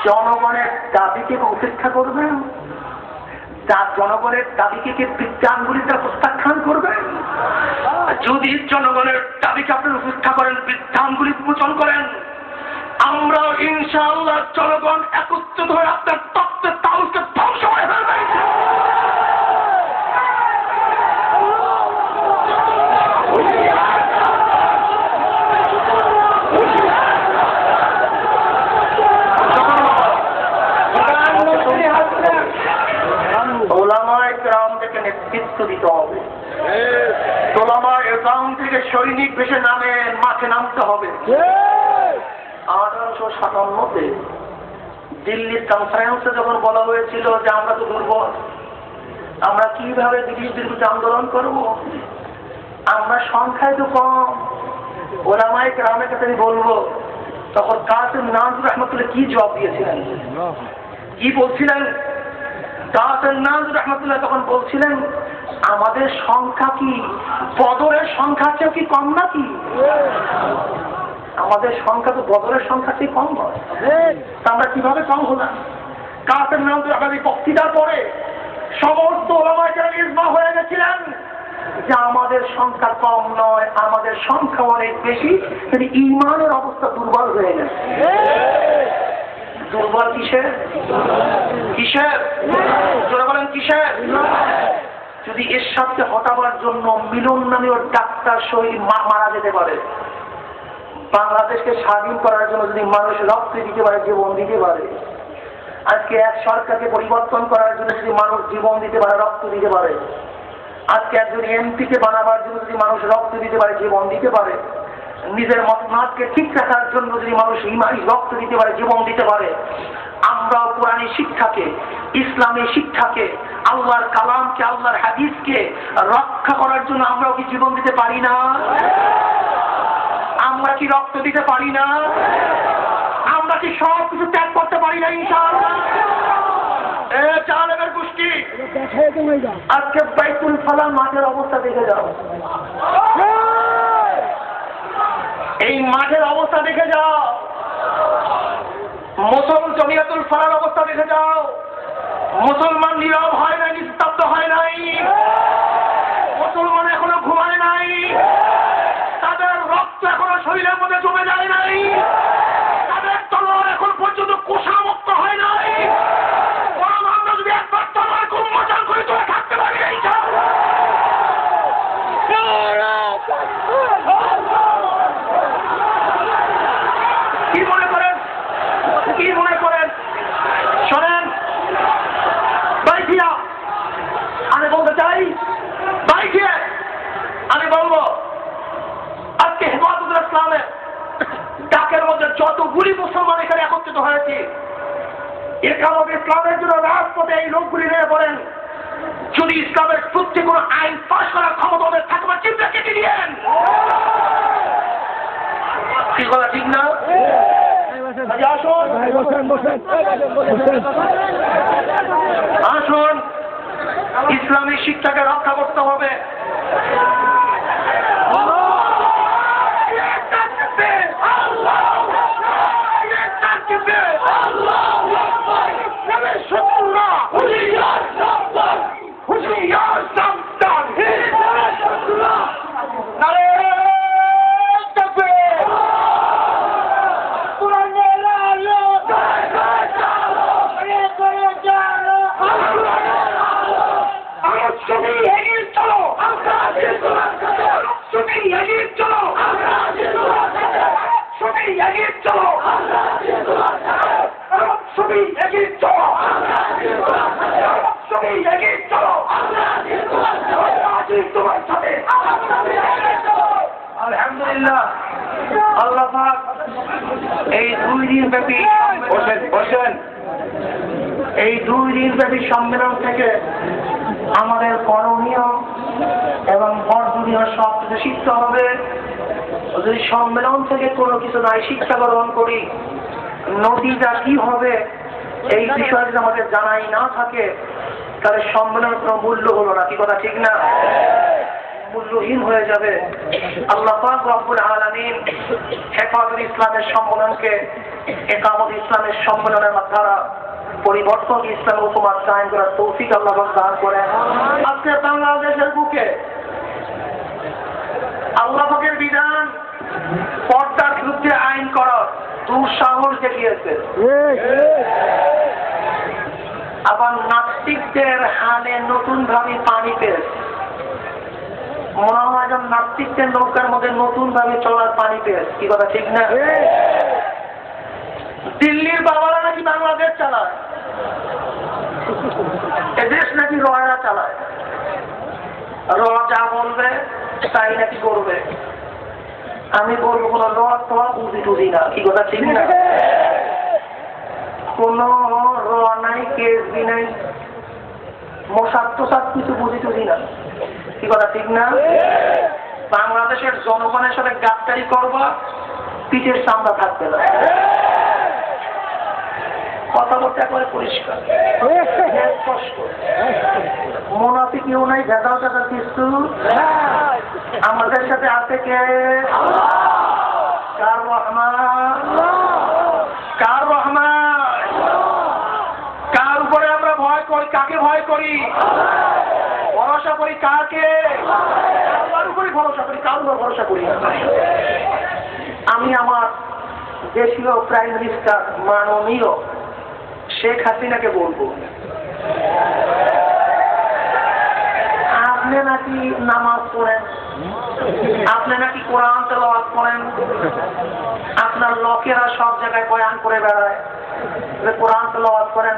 জনগণের দাবিকে উপেক্ষা করবেন? জনগণের দাবিকে কি বৃদ্ধাঙ্গুলিতে প্রত্যাখ্যান করবেন? যদি জনগণের দাবিকে আপনার উপেক্ষা করেন, বৃদ্ধাঙ্গুলি উন্মোচন করেন, আমরা ইনশাআল্লাহ জনগণ একত্রিত হয়ে আপনার তত্ত্বের তালুকে ধ্বংস করে ফেলবে। নেতৃত্ব দিতে হবে, ওলামা একরাম থেকে সৈনিক বেশে নামে মাঠে নামতে হবে। 1857-তে দিল্লির কনফারেন্সে যখন বলা হয়েছিল যে আমরা তো দুর্বল, আমরা কিভাবে ব্রিটিশদের বিরুদ্ধে আন্দোলন করব, আমরা সংখ্যায় তো কম, ওলামা একরামের কাছে আমি বলবো, তখন কাসিম নানপুর রহমতুল্লাহ কি জবাব দিয়েছিলেন, কি বলছিলেন? কাসিম নানপুর রহমতুল্লাহ তখন বলছিলেন, আমাদের সংখ্যা কি বদরের সংখ্যার চেয়েও কি কম নাকি? আমাদের সংখ্যা তো বদরের সংখ্যার চেয়ে কম নয়, আমরা কিভাবে কম হলাম? কাসিম নানপুর রহমতুল্লাহ বক্তৃতার পরে সমস্ত ওলামায়ে কেরাম ইজমা হয়ে গেছিলেন যে আমাদের সংখ্যা কম নয়, আমাদের সংখ্যা অনেক বেশি, কিন্তু ঈমানের অবস্থা দুর্বল হয়ে গেছে। দুর্বল কিসের? কিসের? জোরে বলেন কিসের? যদি এর সাথে হটাবার জন্য মিলন নামীয় ডাক্তার শহীদ মারা যেতে পারে, বাংলাদেশকে স্বাধীন করার জন্য যদি মানুষ রক্ত দিতে পারে, জীবন দিতে পারে, আজকে এক সরকারকে পরিবর্তন করার জন্য যদি মানুষ জীবন দিতে পারে, রক্ত দিতে পারে, আজকে একজন এমপিকে বানাবার জন্য যদি মানুষ রক্ত দিতে পারে, জীবন দিতে পারে, নিজের মতকে ঠিক রাখার জন্য যদি মানুষ রক্ত দিতে পারে, জীবন দিতে পারে, আমরাও কোরআনী শিক্ষাকে, ইসলামী শিক্ষাকে, আল্লাহর কালামকে, আল্লাহর হাদিসকে রক্ষা করার জন্য আমরাও কি জীবন দিতে পারি না? আমরা কি রক্ত দিতে পারি না? আমরা কি সব কিছু ত্যাগ করতে পারি না ইনশাআল্লাহ? জালেমের গোষ্ঠী, আজকে বাইতুল ফালাহ মাঠের অবস্থা দেখে যাও, এই মাঠের অবস্থা দেখে যাও, জমিয়াতুল ফালাহর অবস্থা দেখে যাও। মুসলমান নীরব হয় নাই, নিস্তব্ধ হয় নাই, মুসলমান এখনো ঘুমায় নাই, তাদের রক্ত এখনো শরীরের মধ্যে জমে যায় নাই, তাদের তলোয়ার এখন পর্যন্ত কোষামুক্ত হয় নাই। বরং আমরা যদি একবার তলোয়ার খুব মজার করে তোলা থাকতে পারি কি মনে করেন, কি মনে করেন? শোনেন ভাইয়া, আমি বলতে চাই, ভাইয়া আমি বলবো, আজকে হেফাজতুল ইসলামের ডাকের মধ্যে যতগুলি মুসলমান এখানে একত্রিত হয়েছে, একামত ইসলামের জন্য রাজপথে এই লোকগুলি নিয়ে বলেন, যদি ইসলামের সত্যি কোনো আইন পাশ করার ক্ষমতা ওদের থাকবে, চিন্তা কেটে দিয়েন। কি কথা ঠিক না? আসুন, ইসলামী শিক্ষাকে রক্ষা করতে হবে। আলহামদুলিল্লাহ, আল্লাহ পাক এই 2 দিন ব্যাপী এই 2 দিন ব্যাপী সম্মেলন থেকে আমাদের করণীয় এবং বর্জনীয় সব কিছু শিখতে হবে। যদি সম্মেলন থেকে কোনো কিছু নাই শিক্ষা গ্রহণ করি, নদীটা কি হবে এই বিষয়ে যদি আমাদের জানাই না থাকে, তাহলে সম্মেলন কোনো মূল্য হলো না। কি কথা ঠিক না? মূল্যহীন হয়ে যাবে। আল্লাহ পাক রব্বুল আলামিন হেফাজতুল ইসলামের সম্মেলনকে একামত ইসলামের সম্মেলনের দ্বারা পরিবর্তন ইসলামের হুকুমত কায়েম করার তৌফিক আল্লাহ পাক দান করেন। আজকে বাংলাদেশের বুকে আল্লাহ পাকের বিধান পর্দার বিরুদ্ধে আইন করার দুঃসাহস দেখিয়েছে। আবার নাস্তিকদের হালে নতুন ভাবে পানি পেয়েছে। মনে হয় যেন নাস্তিকদের নৌকার মধ্যে নতুন ভাবে চলার পানি পেয়েছে। কি কথা ঠিক না? দিল্লির বাবারা নাকি বাংলাদেশ চালায়, এদেশ নাকি রয়রা চালায়, র যা বলবে তাই নাকি করবে। আমি বলবো কোন র তোমার বুঝি টুঝি না। কি কথা ঠিক না? কোন র নাই, কেসবি নাই, মশাদ তোষাদ কিছু বুঝি টুঝি না। কি কথা ঠিক না? বাংলাদেশের জনগণের সাথে গাদ্দারি করবা, পিঠের চামড়া থাকবে না। কথা বলতে একেবারে পরিষ্কার, স্পষ্ট। মুনাফিকিও নাই, ভেজাল টাকার কিছু। আমাদের সাথে আছে কে? কার রহমান? কার রহমান? কার উপরে আমরা ভয় করি? কাকে ভয় করি? ভরসা করি কাকে? কার উপরে ভরসা করি, কার উপর ভরসা করি? আমি আমার দেশীয় প্রাইম মিনিস্টার মাননীয় শেখ হাসিনাকে বলবো, আপনি নাকি নামাজ পড়েন, আপনি নাকি কোরআন তেলাওয়াত করেন, আপনার লোকেরা সব জায়গায় বয়ান করে বেড়ায়, কোরআন তেলাওয়াত করেন।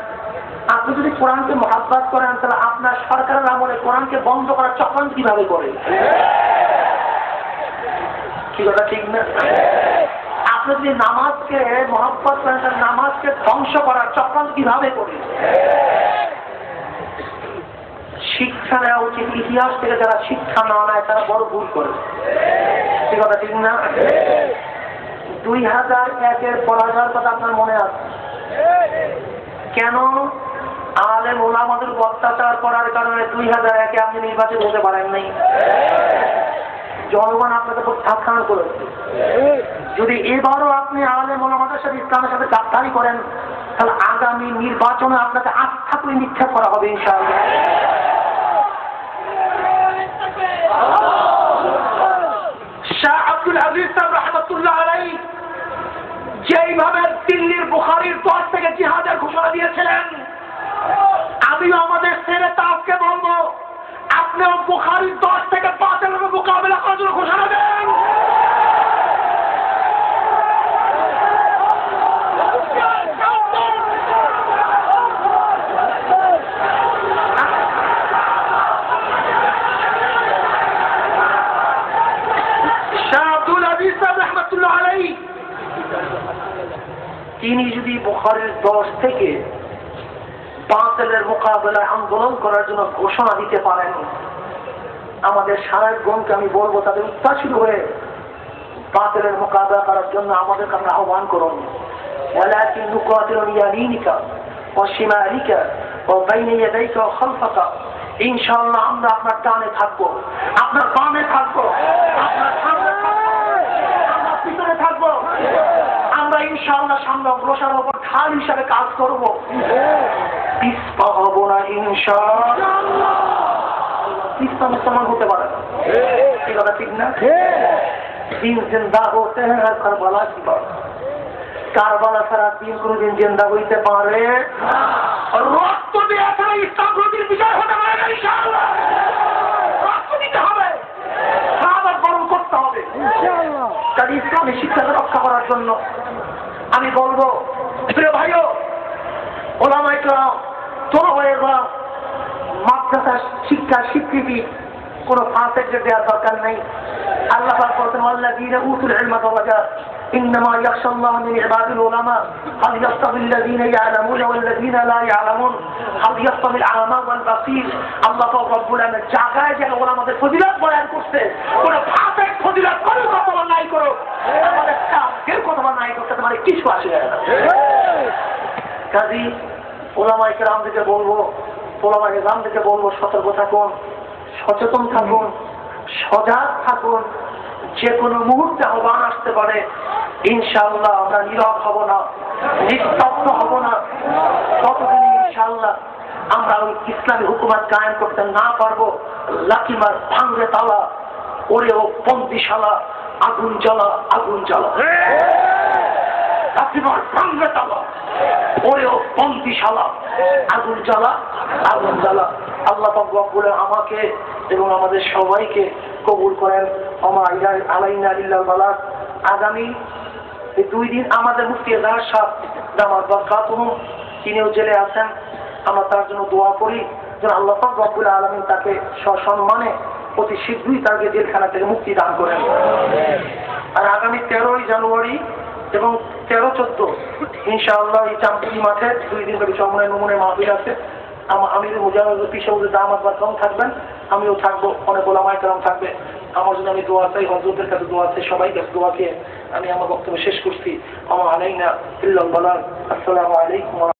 আপনি যদি কোরআনকে মহাব্বত করেন, তাহলে আপনার সরকারের আমলে কোরআনকে বন্ধ করার চক্রান্ত কিভাবে করে? কি কথা ঠিক না? আপনি যদি নামাজকে মহব্বত করেন, নামাজকে ধ্বংস করার চক্রান্ত কিভাবে করি? শিক্ষা নেওয়া উচিত। ইতিহাস থেকে যারা শিক্ষা না নেয় তারা বড় ভুল করে। ঠিক কথা ঠিক না? 2001-এর পরাজয়ের কথা আপনার মনে আছে? কেন? আলেম ওলামাদের অত্যাচার করার কারণে 2001-এ আপনি নির্বাচিত হতে পারেন নাই। জনগণ আপনাকে প্রত্যাখ্যান করেছে। যদি এবারও আপনি আলেম ওলামাদের সাথে ইসলামের সাথে গাদ্দারি করেন, তাহলে আগামী নির্বাচনে আপনাকে আস্থা করে নিক্ষেপ করা হবে ইনশাআল্লাহ। শাহ আব্দুল আজিজ সাহেব রাহমাতুল্লাহ আলাইহি যেইভাবে দিল্লির বুখারীর 10 থেকে জিহাদের ঘোষণা দিয়েছিলেন, আমিও আমাদের ছেলে তাকে বলবো, আপনিও বুখারীর 10 থেকে 5-এর মোকাবেলা করার জন্য ঘোষণা দেন। শাহ আব্দুল আজিজ সাহেব রাহমাতুল্লাহ আলাইহি তিনি যদি বুখারীর 10 থেকে বাতিলের মোকাবেলায় আন্দোলন করার জন্য ঘোষণা দিতে পারেন, আমাদের সাহেবগণকে আমি বলবো তাদের উত্সাহিত হয়ে বাতিলের মোকাবেলা করার জন্য আমাদেরকে আমরা আহ্বান করুন। ওয়ালাকিন নুকাতিলু ইয়ামিনিকা ওয়া শিমালিকা ওয়া বাইনা ইয়াদাইকা ওয়া খালফাকা। ইনশাআল্লাহ আমরা আপনার ডানে থাকবো, আপনার বামে থাকবো, আপনার সামনে থাকবো, আমরা পিছনে থাকবো। আমরা ইনশাআল্লাহ সামনে অগ্রসর হবো, ঢাল হিসাবে কাজ করবো, পিছপা হবো না ইনশাআল্লাহ। পিছপা মুসলমান হতে পারে না, এই কথা ঠিক না? দিন জিন্দা হতে হ্যাঁ কারবালা কি বাত। কারবালা ছাড়া দিন কোনদিন জিন্দা হইতে পারে? রক্ত দিয়ে ছাড়া ইসলাম কোনদিন বিজয় হতে পারে না ইনশাআল্লাহ। রক্ত দিতে হবে, সাহাবাত বরণ করতে হবে। তাই ইসলামী শিক্ষাকে রক্ষা করার জন্য আমি বলবো, প্রিয় ভাইও, ওলামায়ে কেরাম, তরুণেরা, মাদ্রাসা শিক্ষা স্বীকৃতি কোন ফাসেকদের দেওয়ার দরকার নেই। আল্লাহ পাক বলেন, ওয়াল্লাযীনা উতুল ইলমা দারাজাত ইন্নামা ইয়াখশাল্লাহা মিন ইবাদিল উলামা হাল ইয়াস্তাবিল্লাযীনা ইয়ালামুনা ওয়াল্লাযীনা লা ইয়ালামুন হাল ইয়াস্তাবিল আ'মা ওয়াল বাসীর। আল্লাহ পাক রব্বুল আলামিন জায়গায় জায়গায় ওলামাদের ফজিলত বয়ান করতে, কোন ফাসেক ফজিলত কোন কথা নাই করো, আমাদের কাফের কথা নাই করতে তোমার কিছু আসে যায় না। কাজী ওলামায়ে কেরামদেরকে বলবো, ওলামায়ে কেরামদেরকে বলবো, সতর্ক থাকুন, সচেতন থাকুন, সজাগ থাকুন। যে কোনো মুহূর্তে আহ্বান আসতে পারে। ইনশাআল্লাহ আমরা নীরব হব না, নিস্তব্ধ হব না, ততদিন ইনশাআল্লাহ আমরা ওই ইসলামী হুকুমত কায়েম করতে না পারবো। লাকিমার ভাঙরে তালা, ওরেও বন্দিশালা, আগুন জ্বালা, আগুন জ্বালা। লাকিমার ভাঙরে তালা, ওরেও বন্দিশালা, আগুন জ্বালা, আগুন জ্বালা। আল্লাহ পাক রব্বুল আমাকে এবং আমাদের সবাইকে কবুল করেন। আলাইনা ইল্লাল বালাগ। আগামী এই 2 দিন আমাদের মুফতি এজাহার সাহেব দামাত বারকাতুহুম, তিনিও জেলে আছেন। আমরা তার জন্য দোয়া করি যেন আল্লাহ পাক রব্বুল আলামিন তাকে সসম্মানে অতি শীঘ্রই তাকে জেলখানা থেকে মুক্তি দান করেন। আর আগামী 13ই জানুয়ারি এবং 13-14 ইনশাআল্লাহ এই চাঁদপুরি মাঠে 2 দিন ধরে সমন্বয় নমুনে মাহফিল আছে। আমির মুজাহিদুল পিশাউদ্দিন দামাত বারকাতুহুম থাকবেন, আমিও থাকবো, অনেক ওলামায়ে কেরাম থাকবে। আমার জন্য আমি দোয়া চাই, হযরতের কাছে দোয়া চাই, সবাই কাছে দোয়া চেয়ে আমি আমার বক্তব্য শেষ করছি। আমা আলাইনা ইল্লাল বালাগ। আসসালামু আলাইকুম।